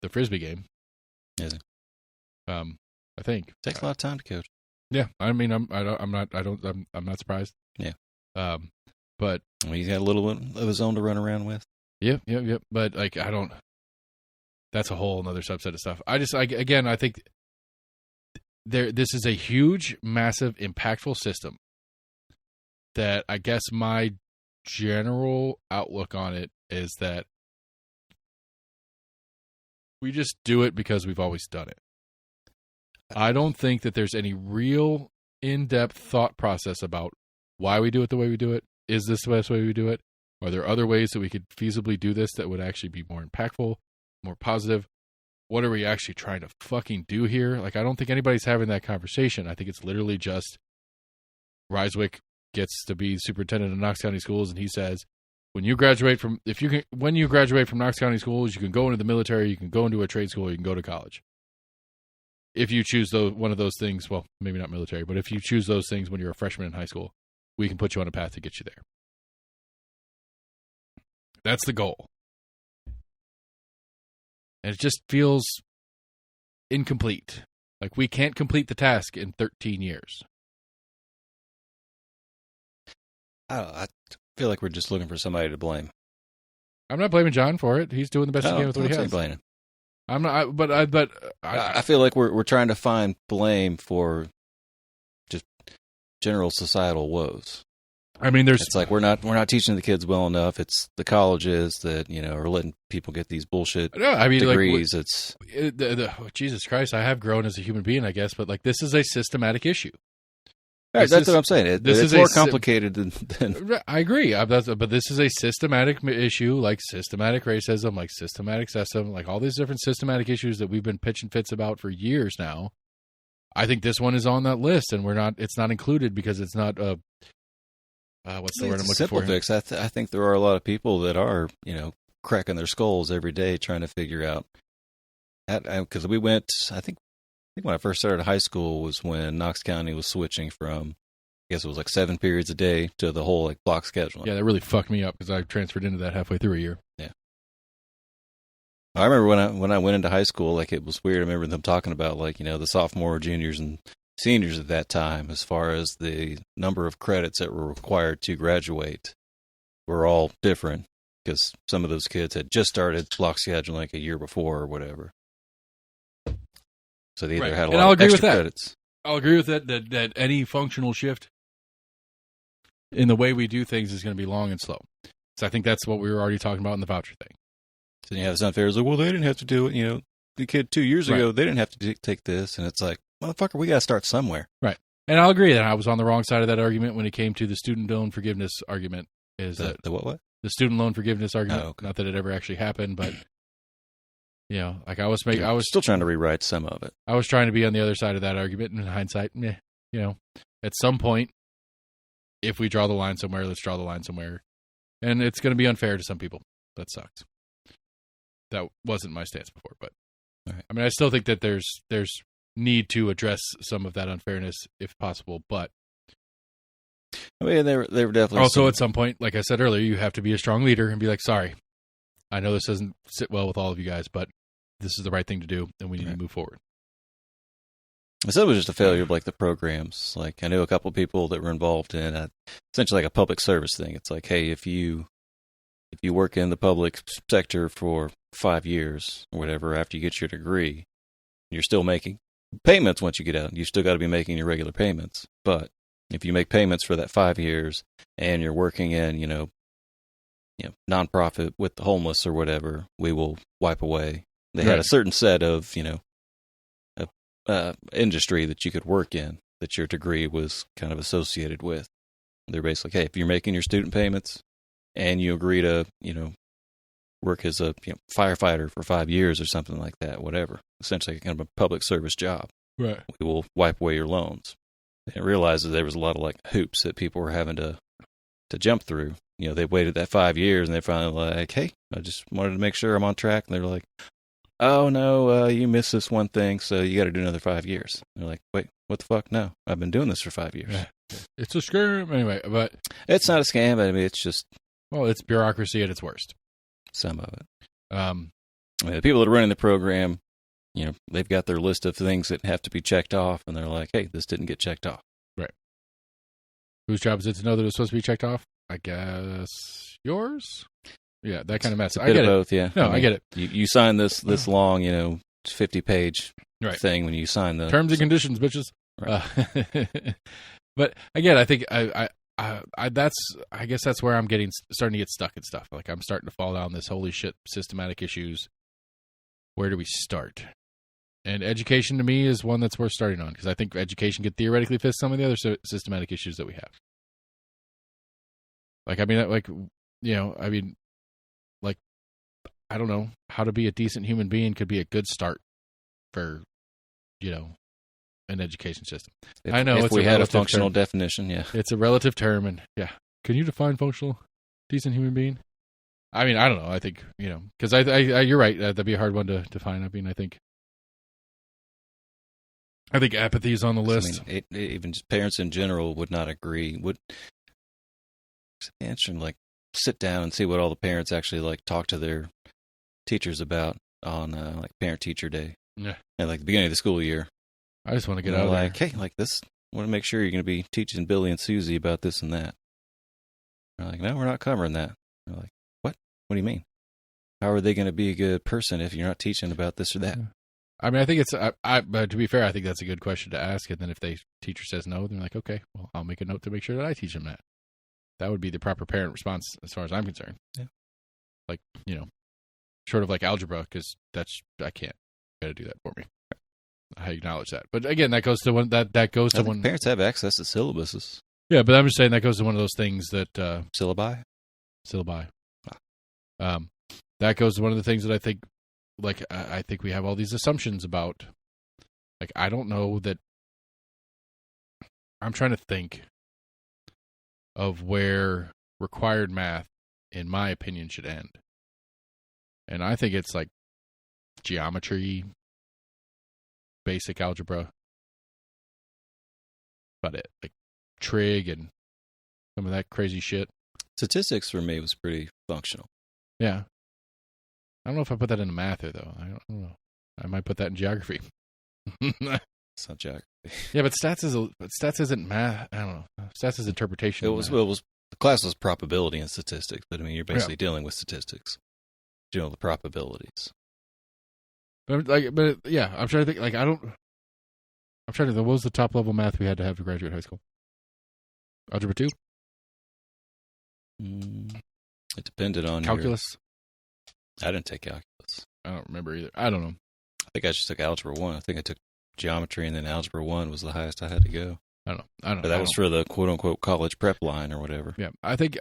Frisbee game. Is he? I think takes a lot of time to coach. Yeah, I mean, I'm not surprised. Yeah. But he's got a little bit of his own to run around with. Yep. But like, I don't. That's a whole another subset of stuff. I think this is a huge, massive, impactful system. That I guess my general outlook on it is that we just do it because we've always done it. I don't think that there's any real in-depth thought process about why we do it the way we do it. Is this the best way we do it? Are there other ways that we could feasibly do this that would actually be more impactful, more positive? What are we actually trying to fucking do here? Like, I don't think anybody's having that conversation. I think it's literally just Ryswick gets to be superintendent of Knox County Schools, and he says, when you graduate from Knox County Schools, you can go into the military, you can go into a trade school, you can go to college. If you choose one of those things, well, maybe not military, but if you choose those things when you're a freshman in high school, we can put you on a path to get you there. That's the goal. And it just feels incomplete. Like, we can't complete the task in 13 years. I feel like we're just looking for somebody to blame. I'm not blaming John for it. He's doing the best he can with what he has. Blaming. I'm not. I feel like we're trying to find blame for just general societal woes. I mean, it's like we're not teaching the kids well enough. It's the colleges that are letting people get these bullshit degrees. Jesus Christ! I have grown as a human being, I guess, but like, this is a systematic issue. Right, that's what I'm saying. It's more complicated than. I agree, but this is a systematic issue, like systematic racism, like systematic sexism, like all these different systematic issues that we've been pitching fits about for years now. I think this one is on that list, and it's not included because it's not what's the word I'm looking simple for? Fix. I think there are a lot of people that are, cracking their skulls every day trying to figure out. Because we went, I think when I first started high school was when Knox County was switching from, I guess it was like 7 periods a day to the whole like block scheduling. Yeah, that really fucked me up because I transferred into that halfway through a year. Yeah. I remember when I went into high school, like, it was weird. I remember them talking about, like, the sophomore, juniors, and seniors at that time, as far as the number of credits that were required to graduate, were all different because some of those kids had just started block scheduling like a year before or whatever. So they either had a lot of extra credits. I'll agree with that any functional shift in the way we do things is going to be long and slow. So I think that's what we were already talking about in the voucher thing. So you have this unfair, like, well, they didn't have to do it. The kid 2 years ago, they didn't have to take this. And it's like, motherfucker, we got to start somewhere. Right. And I'll agree that I was on the wrong side of that argument when it came to the student loan forgiveness argument. The what? The student loan forgiveness argument. Oh, okay. Not that it ever actually happened, but like I was still trying to rewrite some of it. I was trying to be on the other side of that argument. And in hindsight, at some point, if we draw the line somewhere, let's draw the line somewhere. And it's going to be unfair to some people. That sucks. That wasn't my stance before, but right. I mean, I still think that there's need to address some of that unfairness if possible, but I mean, they were definitely also at some point, like I said earlier, you have to be a strong leader and be like, sorry, I know this doesn't sit well with all of you guys, but this is the right thing to do, and we need to move forward. I said it was just a failure of like the programs. Like, I knew a couple of people that were involved in essentially like a public service thing. It's like, hey, if you work in the public sector for 5 years or whatever after you get your degree, you're still making payments once you get out. You still got to be making your regular payments. But if you make payments for that 5 years and you're working in, nonprofit with the homeless or whatever, we will wipe away. They had a certain set of, industry that you could work in that your degree was kind of associated with. They're basically, hey, if you're making your student payments and you agree to, work as a firefighter for 5 years or something like that, whatever, essentially kind of a public service job, right? We will wipe away your loans. And realized that there was a lot of like hoops that people were having to jump through. They waited that 5 years and they finally like, hey, I just wanted to make sure I'm on track. And they're like, oh no, you missed this one thing, so you got to do another 5 years. And they're like, wait, what the fuck? No, I've been doing this for 5 years. Yeah. It's a scam anyway, but it's not a scam. I mean, it's just it's bureaucracy at its worst. Some of it. I mean, the people that are running the program, they've got their list of things that have to be checked off, and they're like, hey, this didn't get checked off. Right. Whose job is it to know that it's supposed to be checked off? I guess yours? Yeah, that kind of mess. It's a I bit get of it. both, yeah. No, I get it. You sign this long, 50-page Right. thing when you sign the Terms and conditions, bitches. Right. But again, I think I guess that's where I'm starting to get stuck and stuff. Like I'm starting to fall down this holy shit systematic issues. Where do we start? And education to me is one that's worth starting on because I think education could theoretically fix some of the other systematic issues that we have. Like, I mean, I don't know, how to be a decent human being could be a good start for, an education system. I know if it's we had a functional term. definition, yeah. It's a relative term, and yeah. Can you define functional, decent human being? I mean, I don't know. I think, because you're right. That'd be a hard one to define. I mean, I think apathy is on the list. I mean, even just parents in general would not agree. Would answering sit down and see what all the parents actually talk to their teachers about on parent teacher day. Yeah, and the beginning of the school year. I just want to get out of there. Hey, this. I want to make sure you're going to be teaching Billy and Susie about this and that. They're like, no, we're not covering that. They're like, what? What do you mean? How are they going to be a good person if you're not teaching about this or that? I mean, I think it's. But to be fair, I think that's a good question to ask. And then if the teacher says no, then they're like, okay, well, I'll make a note to make sure that I teach them that. That would be the proper parent response, as far as I'm concerned. Yeah. Short of algebra, because I can't. You got to do that for me. I acknowledge that, but again, that goes to one that goes to one. Parents have access to syllabuses. Yeah, but I'm just saying that goes to one of those things that Syllabi. That goes to one of the things that I think, I think we have all these assumptions about. I don't know that. I'm trying to think of where required math, in my opinion, should end, and I think it's geometry. Basic algebra, about it, trig and some of that crazy shit. Statistics for me was pretty functional. Yeah, I don't know if I put that into math though. I don't know. I might put that in geography. It's not geography. Yeah, but stats isn't math. I don't know. Stats is interpretation. It was the class was probability and statistics, but I mean you're basically dealing with statistics, dealing with the probabilities. But yeah, I'm trying to think. I'm trying to think. What was the top level math we had to have to graduate high school? Algebra 2? It depended on calculus. I didn't take calculus. I don't remember either. I don't know. I think I just took algebra 1. I think I took geometry, and then algebra 1 was the highest I had to go. I don't know. But that was for the quote unquote college prep line or whatever. Yeah, I think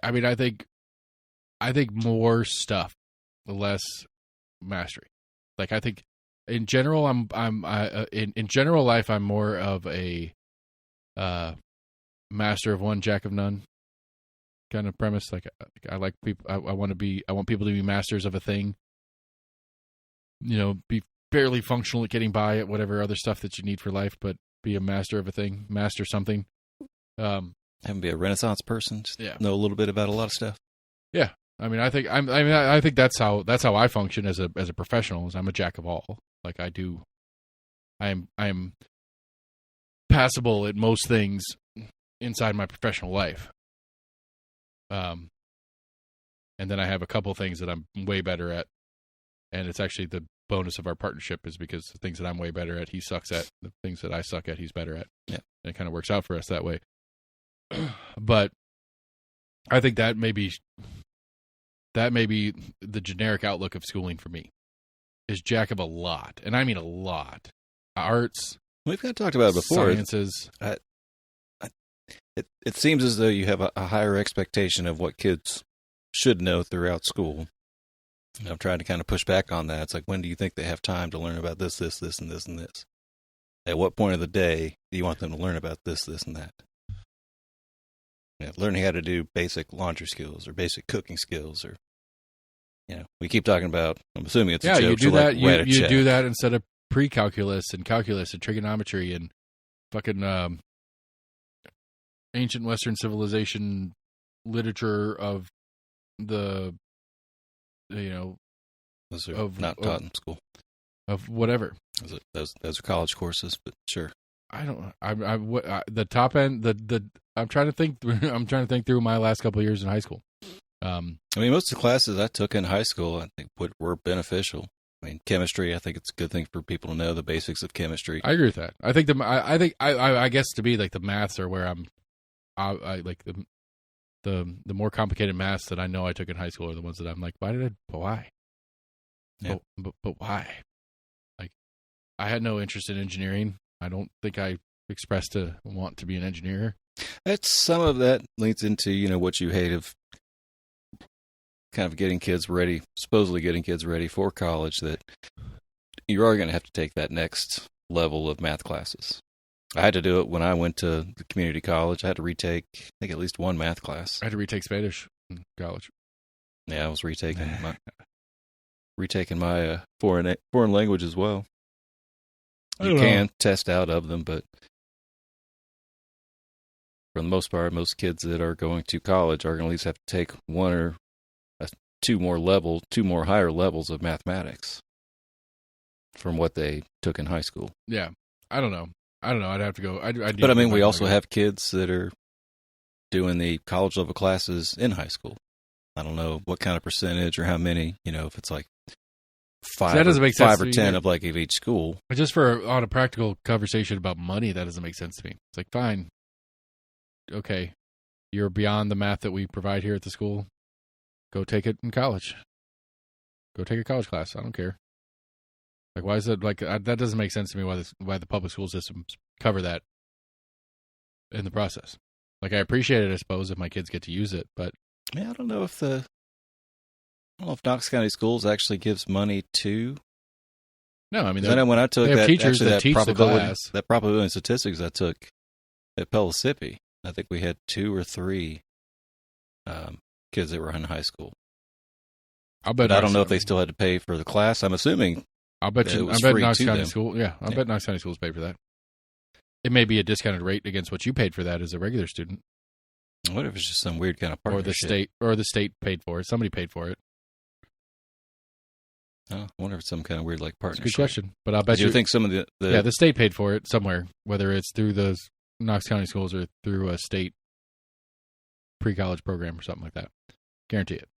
more stuff, less mastery. I think. In general, in general life, I'm more of a master of one, jack of none kind of premise. I like people. I want people to be masters of a thing. Be fairly functional at getting by at whatever other stuff that you need for life, but be a master of a thing, master something. Have to be a Renaissance person. Just know a little bit about a lot of stuff. Yeah, I mean, I think that's how I function as a professional. Is I'm a jack of all. I am passable at most things inside my professional life. And then I have a couple things that I'm way better at. And it's actually the bonus of our partnership is because the things that I'm way better at, he sucks at. The things that I suck at, he's better at. Yeah. And it kind of works out for us that way. But I think that may be the generic outlook of schooling for me. Is jack of a lot, and I mean a lot. Arts. We've kind of talked about it before. Sciences. It seems as though you have a higher expectation of what kids should know throughout school. And I'm trying to kind of push back on that. It's when do you think they have time to learn about this, and this, and this? At what point of the day do you want them to learn about this, and that? Learning how to do basic laundry skills or basic cooking skills or we keep talking about. I'm assuming it's a joke. You do that. You do that instead of pre-calculus and calculus and trigonometry and fucking ancient Western civilization literature of the those are not taught in school of whatever. Those are college courses, but sure. I don't. The top end. I'm trying to think. I'm trying to think through my last couple of years in high school. I mean, most of the classes I took in high school, I think, were beneficial. I mean, chemistry, I think it's a good thing for people to know the basics of chemistry. I agree with that. I think I guess to be like the maths are where I like the more complicated maths that I know I took in high school are the ones that I'm like, why? Yeah. But why? Like, I had no interest in engineering. I don't think I expressed to want to be an engineer. Some of that leads into, what you hate of kind of supposedly getting kids ready for college, that you are going to have to take that next level of math classes. I had to do it when I went to the community college. I had to retake, I think, at least one math class. I had to retake Spanish in college. Yeah, I was retaking my foreign language as well. You can test out of them, but for the most part, most kids that are going to college are going to at least have to take one or two more higher levels of mathematics from what they took in high school. Yeah, I don't know. I'd have to go. But I mean, we also have kids that are doing the college level classes in high school. I don't know what kind of percentage or how many. If it's like five or 10 of like of each school. But just on a practical conversation about money, that doesn't make sense to me. It's like, fine, okay, you're beyond the math that we provide here at the school. Go take it in college. Go take a college class. I don't care. Like, why is it like that? Doesn't make sense to me. Why the public school systems cover that in the process? Like, I appreciate it, I suppose, if my kids get to use it, but I don't know if Knox County Schools actually gives money to. No, I mean, I know when I took teachers that teach the class. That probability and statistics I took at Pellissippi, I think we had 2 or 3 kids that were in high school. I don't know if they still had to pay for the class. I'm assuming. I bet Knox County School. Yeah, I bet Knox County Schools paid for that. It may be a discounted rate against what you paid for that as a regular student. What if it's just some weird kind of partnership? Or the state paid for it. Somebody paid for it. I wonder if it's some kind of weird partnership. That's a good question, but I bet you think some of the state paid for it somewhere, whether it's through the Knox County Schools or through a state pre-college program or something like that. Guarantee it.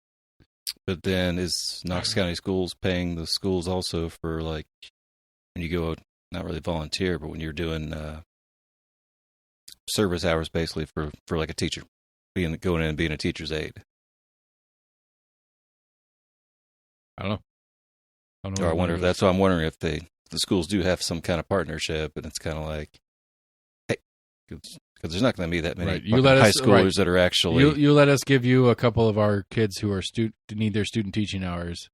But then is Knox County Schools paying the schools also for when you go, not really volunteer, but when you're doing service hours basically for like a teacher, going in and being a teacher's aide? I don't know. Or I wonder if that's what I'm wondering, if the schools do have some kind of partnership, and it's kind of like, hey, because there's not going to be that many high schoolers that are actually. You let us give you a couple of our kids who are need their student teaching hours,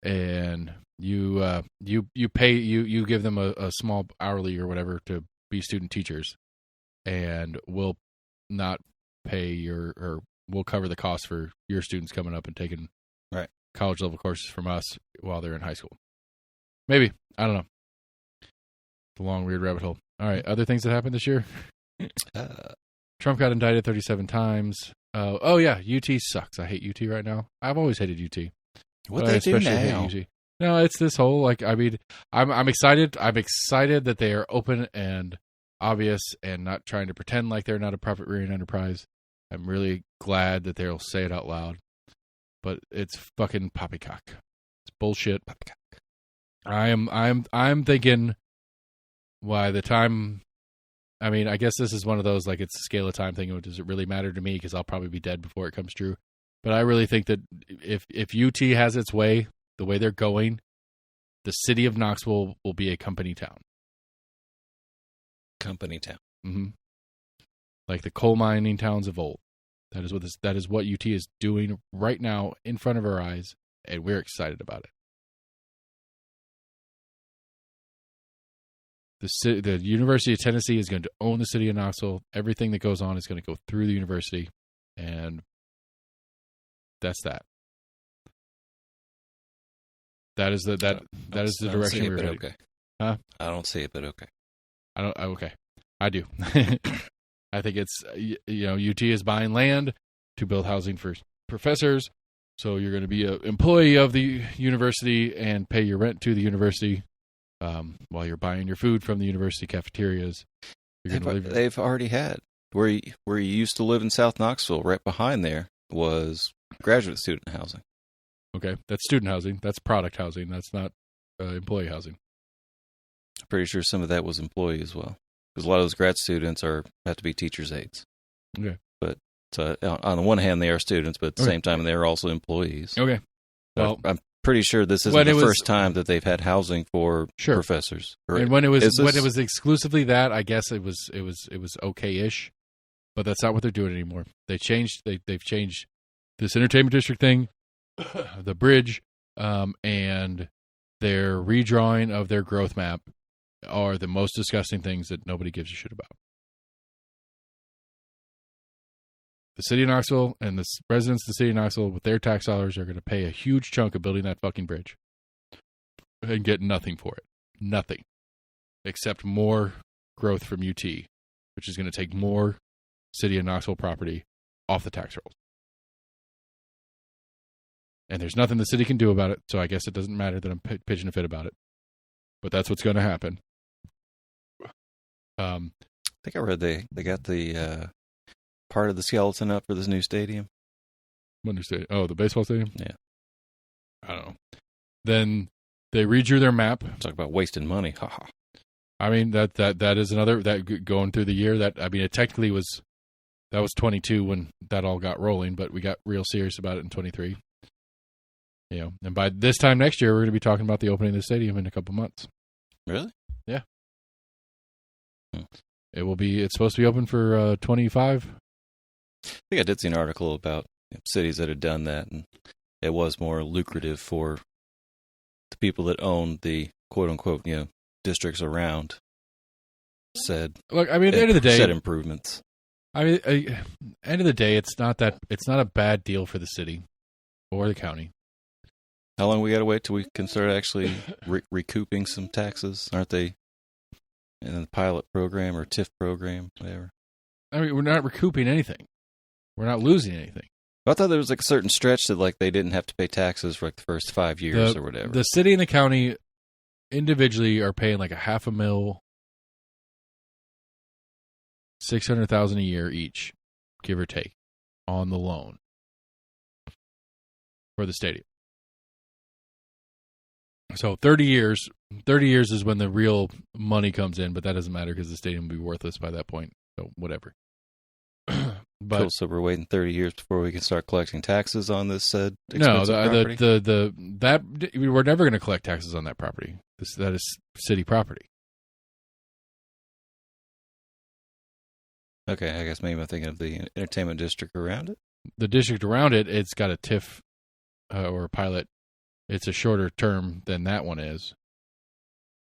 and you give them a small hourly or whatever to be student teachers, and we'll not pay or we'll cover the cost for your students coming up and taking college level courses from us while they're in high school. Maybe. I don't know. It's a long, weird rabbit hole. All right. Other things that happened this year? Trump got indicted 37 times. Oh, yeah. UT sucks. I hate UT right now. I've always hated UT. What they do now? No, it's this whole, I'm excited. I'm excited that they are open and obvious and not trying to pretend like they're not a profit-rearing enterprise. I'm really glad that they'll say it out loud. But it's fucking poppycock. It's bullshit. Poppycock. I'm thinking, why the time? I mean, I guess this is one of those, it's a scale of time thing. Does it really matter to me? Because I'll probably be dead before it comes true. But I really think that if UT has its way, the way they're going, the city of Knoxville will be a company town. Company town. Mm-hmm. Like the coal mining towns of old. That is what UT is doing right now in front of our eyes, and we're excited about it. The University of Tennessee is going to own the city of Knoxville. Everything that goes on is going to go through the university, and that's that. That is the direction we're heading. Okay. Huh? I don't see it, but okay. Okay. I do. I think it's, UT is buying land to build housing for professors. So you're going to be an employee of the university and pay your rent to the university while you're buying your food from the university cafeterias. They've already had. Where you used to live in South Knoxville, right behind there was graduate student housing. Okay, that's student housing. That's product housing. That's not employee housing. I'm pretty sure some of that was employee as well, because a lot of those grad students have to be teachers' aides. Okay. But on the one hand, they are students, but at the Okay. same time, they are also employees. Okay. Well, I'm pretty sure this isn't when the it was- first time that they've had housing for Sure. professors. and when it was Is this- exclusively that, I guess it was okay-ish, but that's not what they're doing anymore. They've changed this entertainment district thing, the bridge, and their redrawing of their growth map are the most disgusting things that nobody gives a shit about. The city of Knoxville and the residents of the city of Knoxville, with their tax dollars, are going to pay a huge chunk of building that fucking bridge and get nothing for it. Nothing. Except more growth from UT, which is going to take more city of Knoxville property off the tax rolls. And there's nothing the city can do about it, so I guess it doesn't matter that I'm pitching a fit about it. But that's what's going to happen. I think I read they got the part of the skeleton up for this new stadium. Oh, the baseball stadium? Yeah. I don't know. Then they redrew their map. Talk about wasting money. Ha ha. I mean, that is another, that going through the year, it technically was, that was 22 when that all got rolling, but we got real serious about it in 23. You know, and by this time next year, we're going to be talking about the opening of the stadium in a couple months. Really? Yeah. It's supposed to be open for 25. I think I did see an article about cities that had done that, and it was more lucrative for the people that owned the quote-unquote, districts around said. Look, I mean, at the end of the day, said improvements. I mean, end of the day, it's not a bad deal for the city or the county. How long we got to wait till we can start actually recouping some taxes? Aren't they in the pilot program or TIF program, whatever? I mean, we're not recouping anything. We're not losing anything. I thought there was like a certain stretch that they didn't have to pay taxes for the first 5 years or whatever. The city and the county individually are paying like $500,000, $600,000 a year each, give or take, on the loan for the stadium. So 30 years is when the real money comes in, but that doesn't matter because the stadium will be worthless by that point. So whatever. But cool, so we're waiting 30 years before we can start collecting taxes on this said no, expensive property? we're never going to collect taxes on that property. That is city property. Okay, I guess maybe I'm thinking of the entertainment district around it. The district around it, it's got a TIF or a pilot. It's a shorter term than that one is.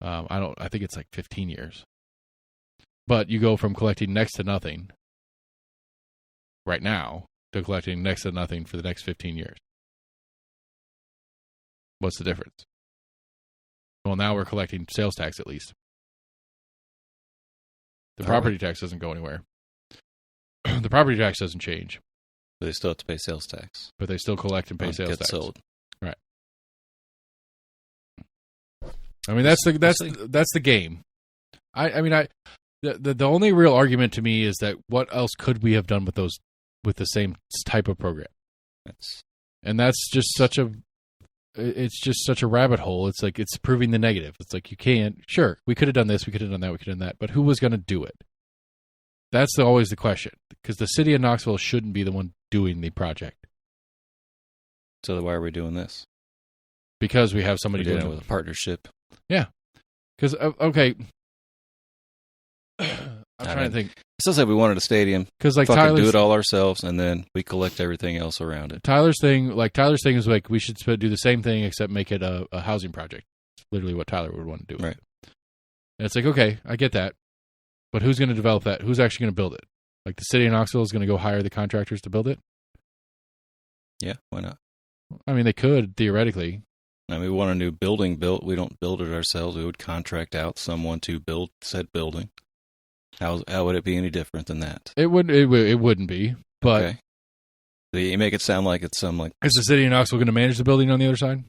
I think it's like 15 years. But you go from collecting next to nothing right now to collecting next to nothing for the next 15 years. What's the difference? Well, now we're collecting sales tax at least. The property tax doesn't go anywhere. The property tax doesn't change. But they still have to pay sales tax. But they still collect and pay When it sales gets tax. sold. Right. I mean, that's the game. The only real argument to me is that what else could we have done with the same type of program? That's just such a rabbit hole. It's like it's proving the negative. It's like you can't. Sure, we could have done this, we could have done that, we could have done that, but who was going to do it? That's always the question, because the city of Knoxville shouldn't be the one doing the project. So why are we doing this? Because we have somebody doing it with a partnership. Yeah. Because okay, I'm trying to think. It still said we wanted a stadium. Because like Tyler's, do it all ourselves, and then we collect everything else around it. Tyler's thing is like we should do the same thing except make it a housing project. It's literally what Tyler would want to do. Right. And it's like, okay, I get that, but who's going to develop that? Who's actually going to build it? Like the city of Knoxville is going to go hire the contractors to build it? Yeah, why not? I mean, they could theoretically. I mean, we want a new building built. We don't build it ourselves. We would contract out someone to build said building. How would it be any different than that? It wouldn't be. But okay. You make it sound like it's some like. Is the city of Knoxville going to manage the building on the other side?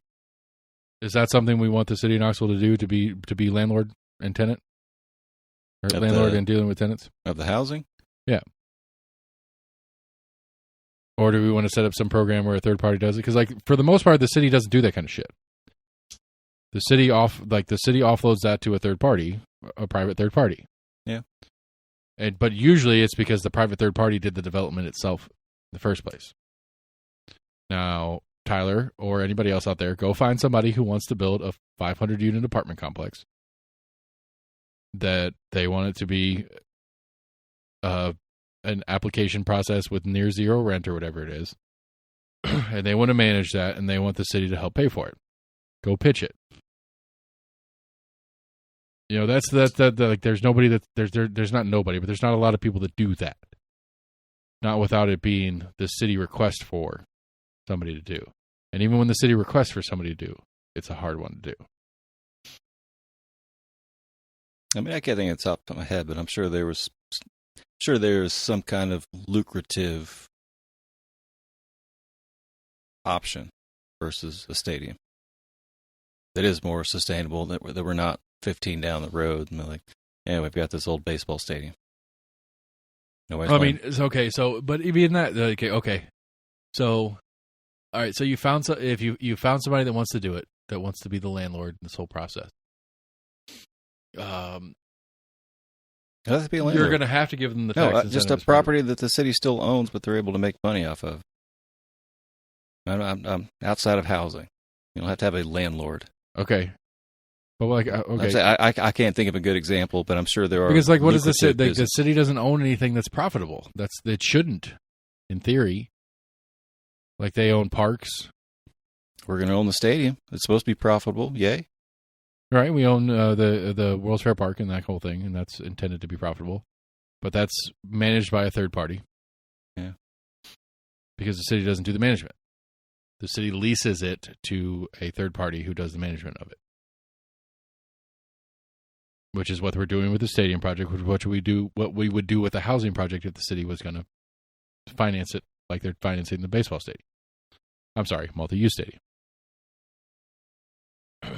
Is that something we want the city of Knoxville to do, to be landlord and tenant, or landlord and dealing with tenants of the housing? Yeah. Or do we want to set up some program where a third party does it? Because, like, for the most part, the city doesn't do that kind of shit. The city offloads that to a third party, a private third party. Yeah. But usually it's because the private third party did the development itself in the first place. Now, Tyler or anybody else out there, go find somebody who wants to build a 500-unit apartment complex that they want it to be an application process with near zero rent or whatever it is, and they want to manage that, and they want the city to help pay for it. Go pitch it. You know, that's like there's nobody that there's not nobody, but there's not a lot of people that do that. Not without it being the city request for somebody to do. And even when the city requests for somebody to do, it's a hard one to do. I mean, I can't think of the top of my head, but I'm sure there was some kind of lucrative option versus a stadium that is more sustainable, that we're not 15 down the road and they're like, yeah, we've got this old baseball stadium. I mean, it's okay. So, but even that, okay. So, all right. So you found if you found somebody that wants to do it, that wants to be the landlord in this whole process. You're going to have to give them the tax just a property that the city still owns, but they're able to make money off of. I'm outside of housing. You don't have to have a landlord. Okay. But like, okay, I can't think of a good example, but I'm sure there are. Because like, what is the city? The city doesn't own anything that's profitable. It shouldn't, in theory. Like they own parks. We're going to own the stadium. It's supposed to be profitable. Yay! Right. We own the World's Fair Park and that whole thing, and that's intended to be profitable. But that's managed by a third party. Yeah. Because the city doesn't do the management. The city leases it to a third party who does the management of it. Which is what we're doing with the stadium project, what we would do with the housing project if the city was going to finance it like they're financing the baseball stadium. I'm sorry, multi-use stadium. I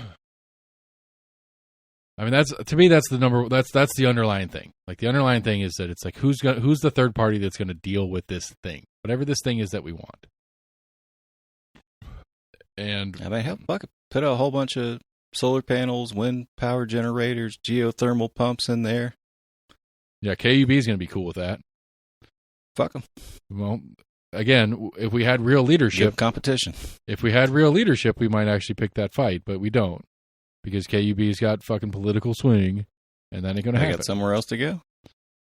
mean, that's the underlying thing. Like the underlying thing is that it's like who's the third party that's going to deal with this thing, whatever this thing is that we want. And I mean, put a whole bunch of solar panels, wind power generators, geothermal pumps in there. Yeah, KUB is going to be cool with that. Fuck them. Well, again, if we had real leadership, competition. If we had real leadership, we might actually pick that fight, but we don't. Because KUB's got fucking political swing, and that ain't going to happen. They got somewhere else to go.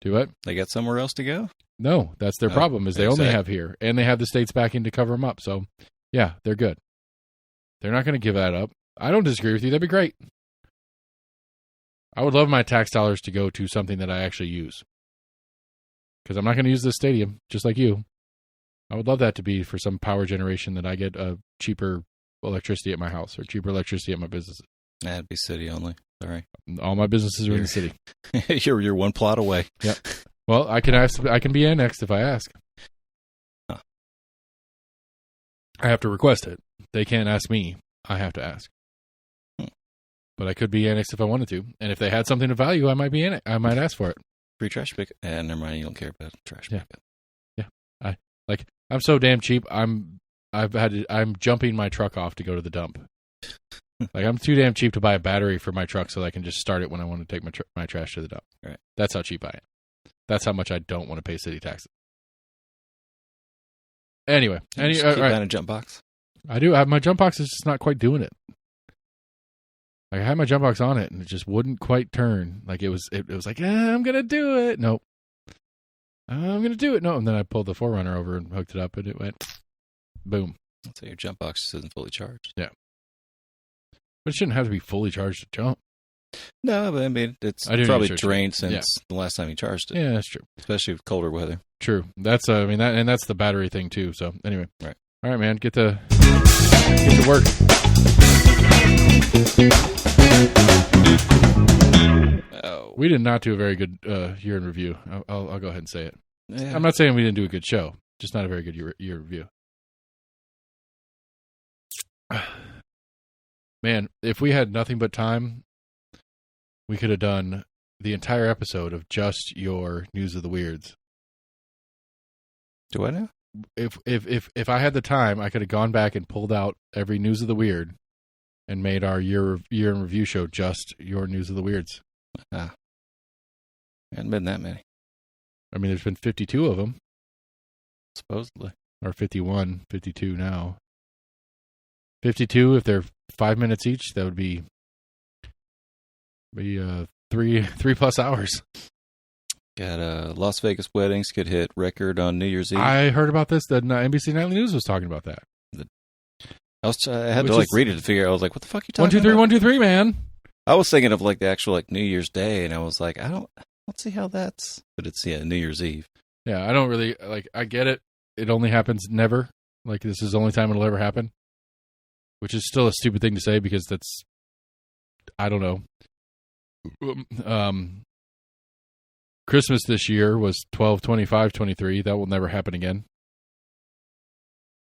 Do what? They got somewhere else to go? No, that's their problem, is they only have here. And they have the states backing to cover them up. So, yeah, they're good. They're not going to give that up. I don't disagree with you. That'd be great. I would love my tax dollars to go to something that I actually use. Because I'm not going to use this stadium, just like you. I would love that to be for some power generation that I get cheaper electricity at my house or cheaper electricity at my businesses. That'd be city only. Sorry. All my businesses are in the city. You're one plot away. Yep. Well, I can be annexed if I ask. Huh. I have to request it. They can't ask me. I have to ask. But I could be annexed if I wanted to. And if they had something of value, I might be in it. I might ask for it. Free trash pickup. Never mind. You don't care about trash pickup. Yeah. I'm so damn cheap. I'm jumping my truck off to go to the dump. Like I'm too damn cheap to buy a battery for my truck so that I can just start it when I want to take my trash to the dump. Right. That's how cheap I am. That's how much I don't want to pay city taxes. Anyway, keep buying a jump box. I do. My jump box is just not quite doing it. Like I had my jump box on it and it just wouldn't quite turn. Like it was like, I'm gonna do it. Nope. I'm gonna do it. No, and then I pulled the 4Runner over and hooked it up, and it went boom. So your jump box just isn't fully charged. Yeah. But it shouldn't have to be fully charged to jump. No, but I mean, it's probably drained since the last time you charged it. Yeah, that's true. Especially with colder weather. True. That's that's the battery thing too. So anyway, right. All right, man, get to work. Oh, we did not do a very good year in review. I'll go ahead and say it. Yeah. I'm not saying we didn't do a good show, just not a very good year review. Man, if we had nothing but time, we could have done the entire episode of just your News of the Weirds. Do I know? if I had the time, I could have gone back and pulled out every News of the Weird and made our year in review show just your News of the Weirds. Hadn't been that many. I mean, there's been 52 of them. Supposedly. Or 51, 52 now. 52, if they're 5 minutes each, that would be 3+ hours. Got Las Vegas weddings could hit record on New Year's Eve. I heard about this. The NBC Nightly News was talking about that. I had to read it to figure out. I was like, what the fuck are you talking 1, 2, 3, about? 1, 2, 3, man. I was thinking of like the actual like New Year's Day, and I was like, I don't see how that's. But it's New Year's Eve. Yeah, I don't really like. I get it. It only happens never. Like this is the only time it'll ever happen, which is still a stupid thing to say because that's. I don't know. Christmas this year was 12/25/23. That will never happen again.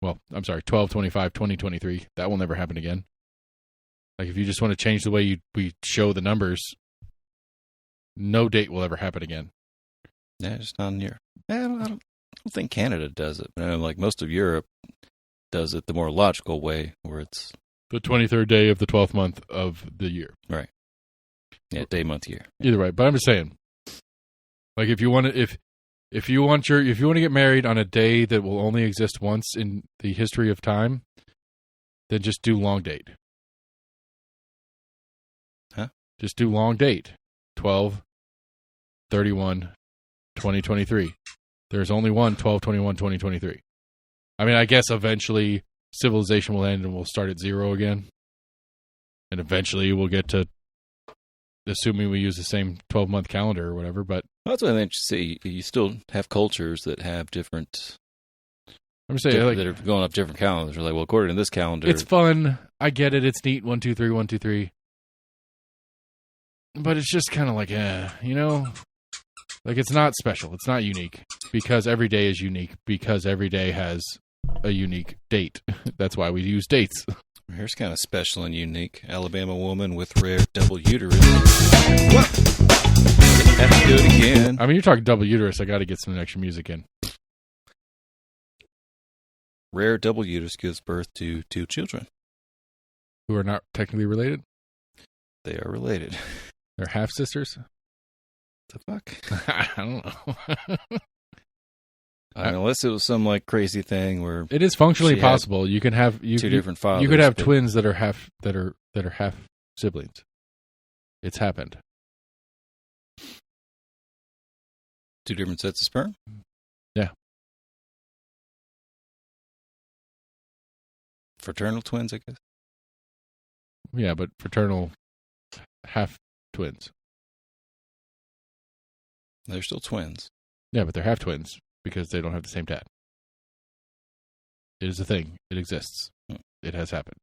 Well, I'm sorry, 12/25/2023. That will never happen again. Like if you just want to change the way we show the numbers, no date will ever happen again. Yeah, just not in Europe. I don't think Canada does it. But like most of Europe does it the more logical way, where it's the 23rd day of the 12th month of the year. Right. Yeah, day, month, year. Either way, but I'm just saying, like if you want to, if you want to get married on a day that will only exist once in the history of time, then just do long date. Huh? Just do long date. 12/31/2023. There's only one 12/21/2023. I mean, I guess eventually civilization will end and we'll start at 0 again. And eventually we'll get to, assuming we use the same 12-month calendar or whatever, but... That's what I think. You still have cultures that have different... I'm saying that are going up different calendars. They're like, well, according to this calendar... It's fun. I get it. It's neat. 1, 2, 3, 1, 2, 3. But it's just kind of like, you know? Like, it's not special. It's not unique. Because every day is unique. Because every day has a unique date. That's why we use dates. Here's kind of special and unique. Alabama woman with rare double uterus. What? Have to do it again. I mean, you're talking double uterus. I got to get some extra music in. Rare double uterus gives birth to 2 children. Who are not technically related? They are related. They're half-sisters? The fuck? I don't know. Unless it was some like crazy thing where it is functionally possible. You can have two different fathers. You could have twins that are half siblings. It's happened. 2 different sets of sperm? Yeah. Fraternal twins, I guess. Yeah, but fraternal half twins. They're still twins. Yeah, but they're half twins because they don't have the same dad. It is a thing. It exists. It has happened.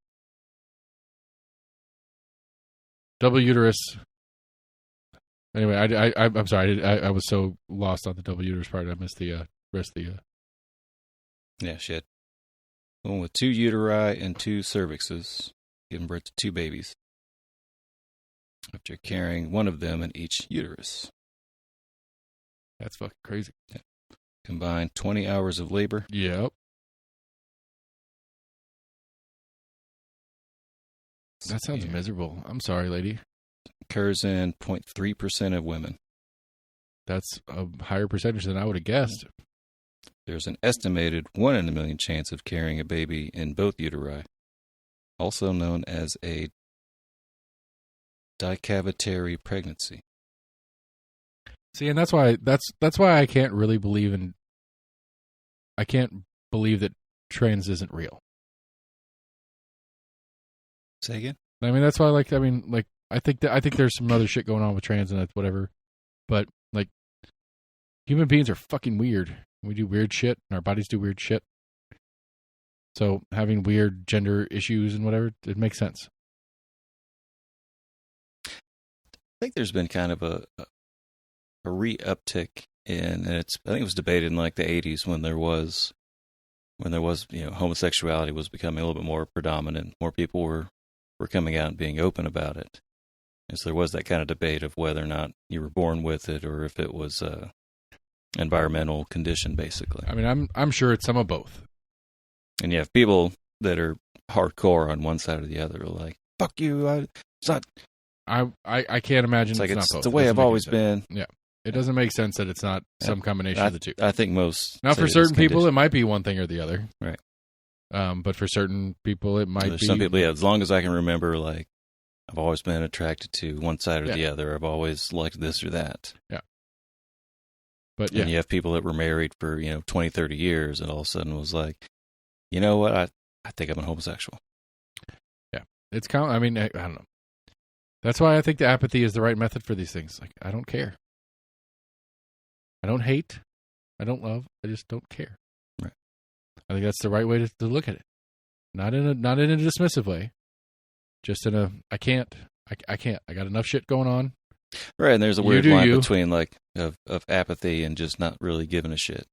Double uterus. Anyway, I'm sorry. I was so lost on the double uterus part. I missed the rest of the. Yeah, shit. One with 2 uteri and 2 cervixes, giving birth to 2 babies. After carrying one of them in each uterus. That's fucking crazy. Yeah. Combined 20 hours of labor. Yep. That sounds miserable. I'm sorry, lady. Occurs in 0.3% of women. That's a higher percentage than I would have guessed. There's an estimated 1 in a million chance of carrying a baby in both uteri, also known as a dicavitary pregnancy. See, and that's why I can't really believe in. I can't believe that trans isn't real. Say again? I mean, that's why. I think there's some other shit going on with trans and that's whatever, but like, human beings are fucking weird. We do weird shit, and our bodies do weird shit. So having weird gender issues and whatever, it makes sense. I think there's been kind of a re-uptick in, and I think it was debated in like the 80s when there was, homosexuality was becoming a little bit more predominant. More people were coming out and being open about it. And so there was that kind of debate of whether or not you were born with it or if it was environmental condition, basically. I mean, I'm sure it's some of both. And you have people that are hardcore on one side or the other, like, fuck you. It's not. I can't imagine It's like not it's both. the It way doesn't I've make always any sense. been. Yeah. It doesn't make sense that it's not some combination of the two. I think most. Now, say for it's certain people, condition. it might be one thing or the other. Right. But for certain people, it might There's be. some people, yeah, as long as I can remember, like, I've always been attracted to one side or the other. I've always liked this or that. Yeah. But yeah. And you have people that were married for, 20, 30 years and all of a sudden was like, you know what? I think I'm a homosexual. Yeah. It's kind of, I mean, I don't know. That's why I think the apathy is the right method for these things. Like, I don't care. I don't hate. I don't love. I just don't care. Right. I think that's the right way to look at it. Not in a dismissive way. Just in a, I can't. I got enough shit going on. Right, and there's a You weird do line you. between, like, of apathy and just not really giving a shit.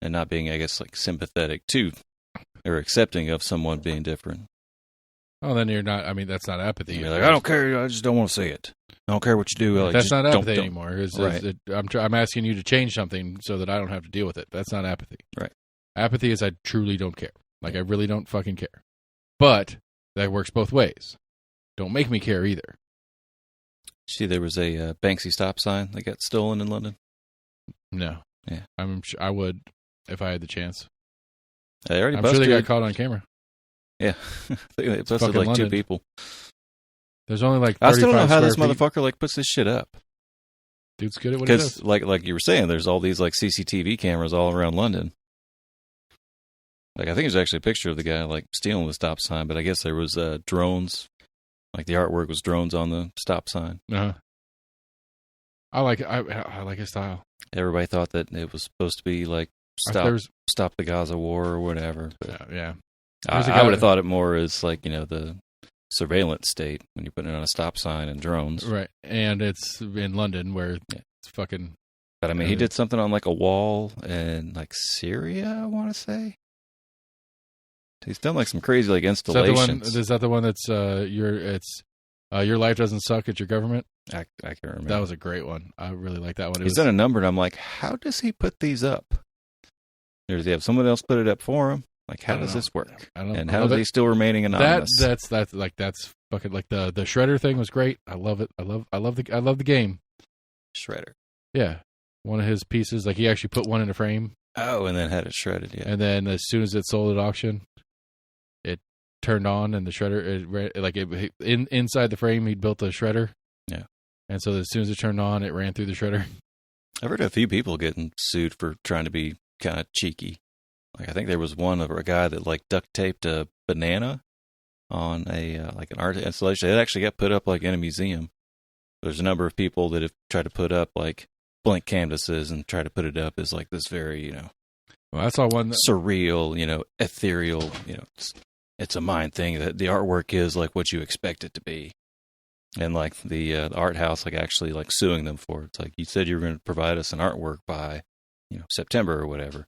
And not being, I guess, like, sympathetic to or accepting of someone being different. Oh, then you're not. I mean, that's not apathy. You're like, I don't care. I just don't want to see it. I don't care what you do. Like, That's just not apathy don't. anymore. Right. I'm asking you to change something so that I don't have to deal with it. That's not apathy. Right. Apathy is I truly don't care. Like, I really don't fucking care. But that works both ways. Don't make me care either. See, there was a Banksy stop sign that got stolen in London. No. Yeah. I'm sure I would if I had the chance. They already I'm sure busted. they got caught on camera. Yeah, I think they busted fucking like London. 2 people. There's only like 35 I still don't know how this square feet. motherfucker like puts this shit up. Dude's good at what he Because does. like you were saying, there's all these like CCTV cameras all around London. Like, I think there's actually a picture of the guy like stealing the stop sign, but I guess there was drones. Like, the artwork was drones on the stop sign. Uh-huh. I like his style. Everybody thought that it was supposed to be like stop the Gaza war or whatever. But Yeah. I would have thought it more as like, the surveillance state when you're putting it on a stop sign and drones. Right. And it's in London where it's fucking. But I mean, he did something on like a wall in like Syria, I want to say. He's done like some crazy like installations. Is that the one that's your life doesn't suck, it's your government? I can't remember. That was a great one. I really like that one. He's done a number, and I'm like, how does he put these up? Or does he have someone else put it up for him? Like, how does this work? I don't know. And how is he still remaining anonymous? That's fucking like the shredder thing was great. I love it. I love the game. Shredder. Yeah, one of his pieces, like he actually put one in a frame. Oh, and then had it shredded. Yeah. And then as soon as it sold at auction, it turned on, and the shredder, inside the frame, he'd built a shredder. Yeah. And so as soon as it turned on, it ran through the shredder. I've heard a few people getting sued for trying to be kind of cheeky. Like, I think there was one of a guy that like duct taped a banana on a like an art installation. It actually got put up like in a museum. There's a number of people that have tried to put up like blank canvases and try to put it up as like this very, Well, I saw one surreal, ethereal, it's a mind thing that the artwork is like what you expect it to be. And like the art house, like actually like suing them for it. It's like, you said you were going to provide us an artwork by, September or whatever.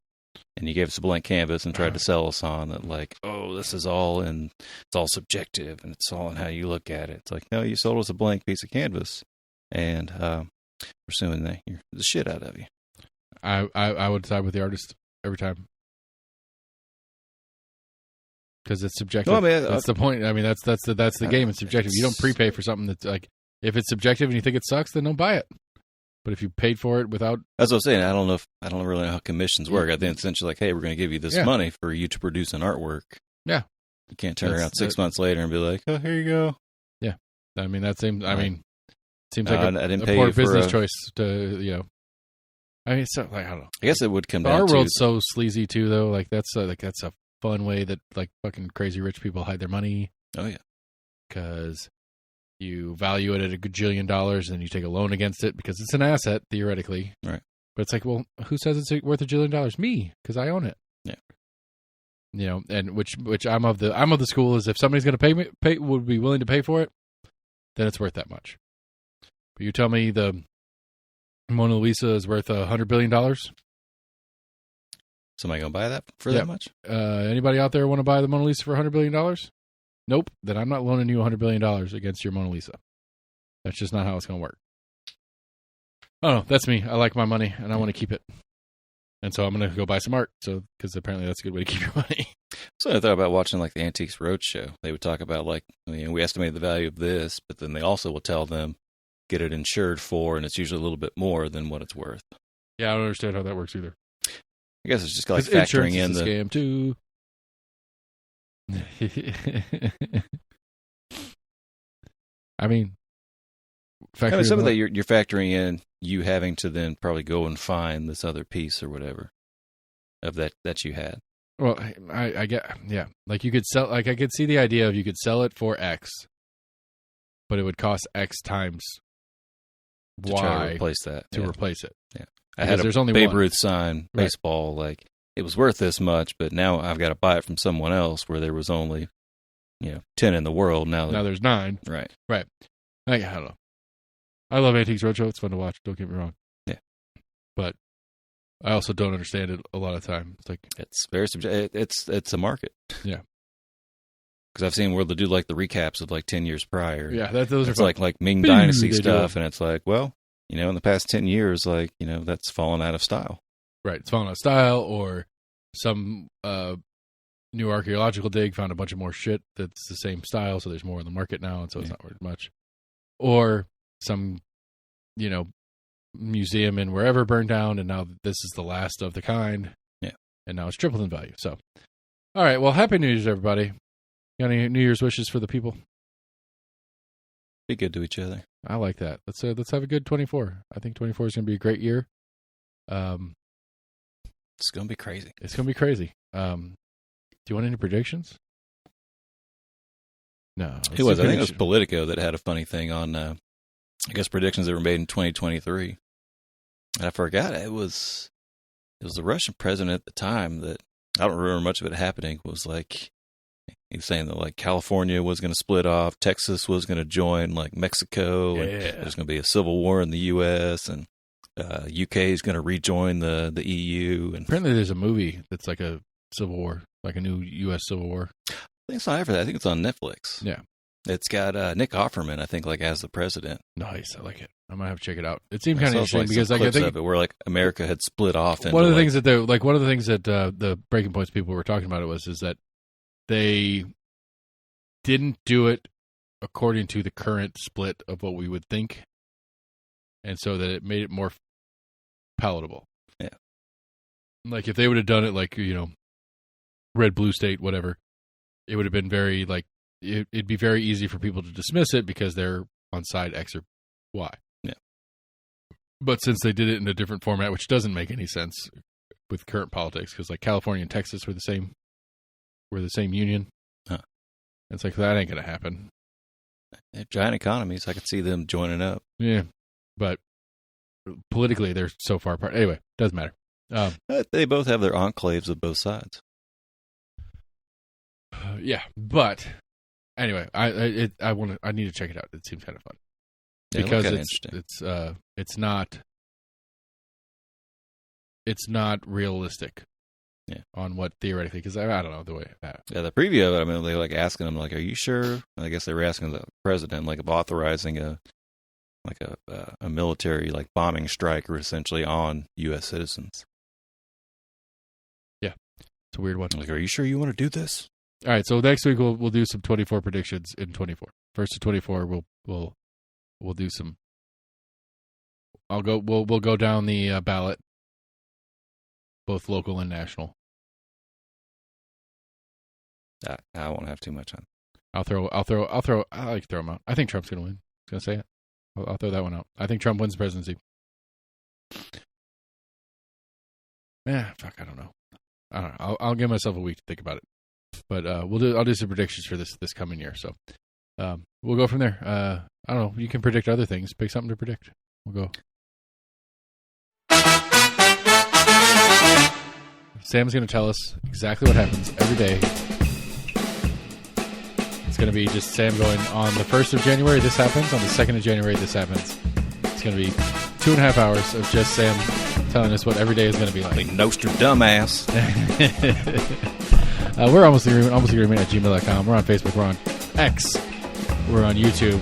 And you gave us a blank canvas and tried to sell us on that, like, oh, this is all and it's all subjective and it's all in how you look at it. It's like, no, you sold us a blank piece of canvas, and we're suing the shit out of you. I would side with the artist every time because it's subjective. No, I mean, that's the point. I mean, that's the game. It's subjective. You don't prepay for something that's like, if it's subjective and you think it sucks, then don't buy it. But if you paid for it without, that's what I'm saying. I don't really know how commissions work. I think it's essentially like, hey, we're going to give you this money for you to produce an artwork. Yeah, you can't turn around 6 months later and be like, oh, here you go. Yeah, I mean that seems. I mean, it seems like a poor business choice to I mean, so like I don't know. I guess it would come the down art to world's so sleazy too, though. Like that's a fun way that like fucking crazy rich people hide their money. Oh yeah, because you value it at $1 gajillion and you take a loan against it because it's an asset theoretically, right? But it's like, well, who says it's worth $1 gajillion? Me, because I own it. Yeah. And which I'm of the school is if somebody's going to would be willing to pay for it, then it's worth that much. But you tell me the Mona Lisa is worth $100 billion. Somebody gonna buy that for that much? Anybody out there want to buy the Mona Lisa for $100 billion? Nope. Then I'm not loaning you $100 billion against your Mona Lisa. That's just not how it's going to work. Oh, that's me. I like my money, and I want to keep it. And so I'm going to go buy some art, because apparently that's a good way to keep your money. So I thought about watching like the Antiques Roadshow. They would talk about like, we estimate the value of this, but then they also will tell them get it insured for, and it's usually a little bit more than what it's worth. Yeah, I don't understand how that works either. I guess it's just like factoring in the scam too. I mean, some of that you're factoring in you having to then probably go and find this other piece or whatever of that you had. Well, I get, yeah. Like you could sell, like I could see the idea of you could sell it for X, but it would cost X times to Y try to replace that. Replace it. Yeah, I had there's a only Babe one. Ruth sign baseball. Right. Like it was worth this much, but now I've got to buy it from someone else where there was only 10 in the world. Now there's 9. Right. I don't know. I love Antiques Roadshow. It's fun to watch. Don't get me wrong. Yeah, but I also don't understand it a lot of time. It's like it's very subjective. It's a market. Yeah, because I've seen where they do like the recaps of like 10 years prior. Yeah, those are like Ming Dynasty stuff, and it's like, well, in the past 10 years, like that's fallen out of style. Right, it's fallen out of style, or some new archaeological dig found a bunch of more shit that's the same style, so there's more in the market now, and so it's not worth much. Or some, museum in wherever burned down, and now this is the last of the kind. Yeah. And now it's tripled in value. So, all right. Well, Happy New Year's, everybody. Got any New Year's wishes for the people? Be good to each other. I like that. Let's have a good 24. I think 24 is going to be a great year. It's going to be crazy. It's going to be crazy. Do you want any predictions? No. I think it was Politico that had a funny thing on, predictions that were made in 2023. I forgot it was the Russian president at the time that I don't remember much of it happening. Was like he was saying that like California was going to split off, Texas was going to join like Mexico, and there's going to be a civil war in the U.S. and UK is going to rejoin the EU. And apparently, there's a movie that's like a civil war, like a new U.S. civil war. I think it's not everything. I think it's on Netflix. Yeah. It's got Nick Offerman, I think, like as the president. Nice, I like it. I might have to check it out. It seemed kind of interesting because I think of it where like America had split off. One of the things that the Breaking Points people were talking about is that they didn't do it according to the current split of what we would think, and so that it made it more palatable. Yeah, like if they would have done it like red, blue state, whatever, it would have been very like. It'd be very easy for people to dismiss it because they're on side X or Y. Yeah. But since they did it in a different format, which doesn't make any sense with current politics, because like California and Texas were the same union. Huh. It's like that ain't gonna happen. They're giant economies. I could see them joining up. Yeah, but politically they're so far apart. Anyway, doesn't matter. They both have their enclaves of both sides. Yeah, but. Anyway, I need to check it out. It seems kind of fun because it's not realistic. Yeah. On what theoretically, because I don't know the way. Yeah, the preview of it. I mean, they were like asking him, like, "Are you sure?" And I guess they were asking the president, like, of authorizing a military like bombing strike, or essentially on U.S. citizens. Yeah, it's a weird one. Like, are you sure you want to do this? All right, so next week we'll do some 24 predictions in 24. First to 24, we'll do some. We'll go down the ballot, both local and national. I won't have too much on. I like to throw them out. I think Trump's gonna win. I was gonna say it. I'll throw that one out. I think Trump wins the presidency. Yeah, fuck. I don't know. I'll give myself a week to think about it. But I'll do some predictions for this coming year. So we'll go from there. I don't know. You can predict other things. Pick something to predict. We'll go. Sam's going to tell us exactly what happens every day. It's going to be just Sam going on the 1st of January, this happens. On the 2nd of January, this happens. It's going to be 2.5 hours of just Sam telling us what every day is going to be like. Like Nostradamus. We're Almost Agreement at gmail.com. We're on Facebook. We're on X. We're on YouTube.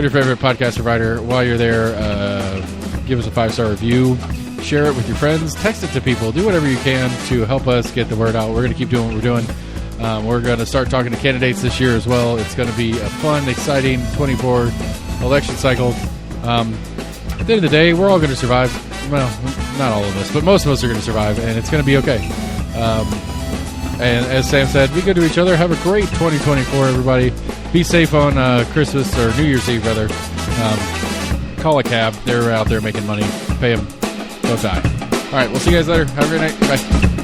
to your favorite podcast provider. While you're there, give us a 5-star review. Share it with your friends. Text it to people. Do whatever you can to help us get the word out. We're going to keep doing what we're doing. We're going to start talking to candidates this year as well. It's going to be a fun, exciting 24 election cycle. At the end of the day, we're all going to survive. Well, not all of us, but most of us are going to survive, and it's going to be okay. And as Sam said, be good to each other. Have a great 2024, everybody. Be safe on Christmas or New Year's Eve, rather. Call a cab. They're out there making money. Pay them. Don't die. All right, we'll see you guys later. Have a great night. Bye.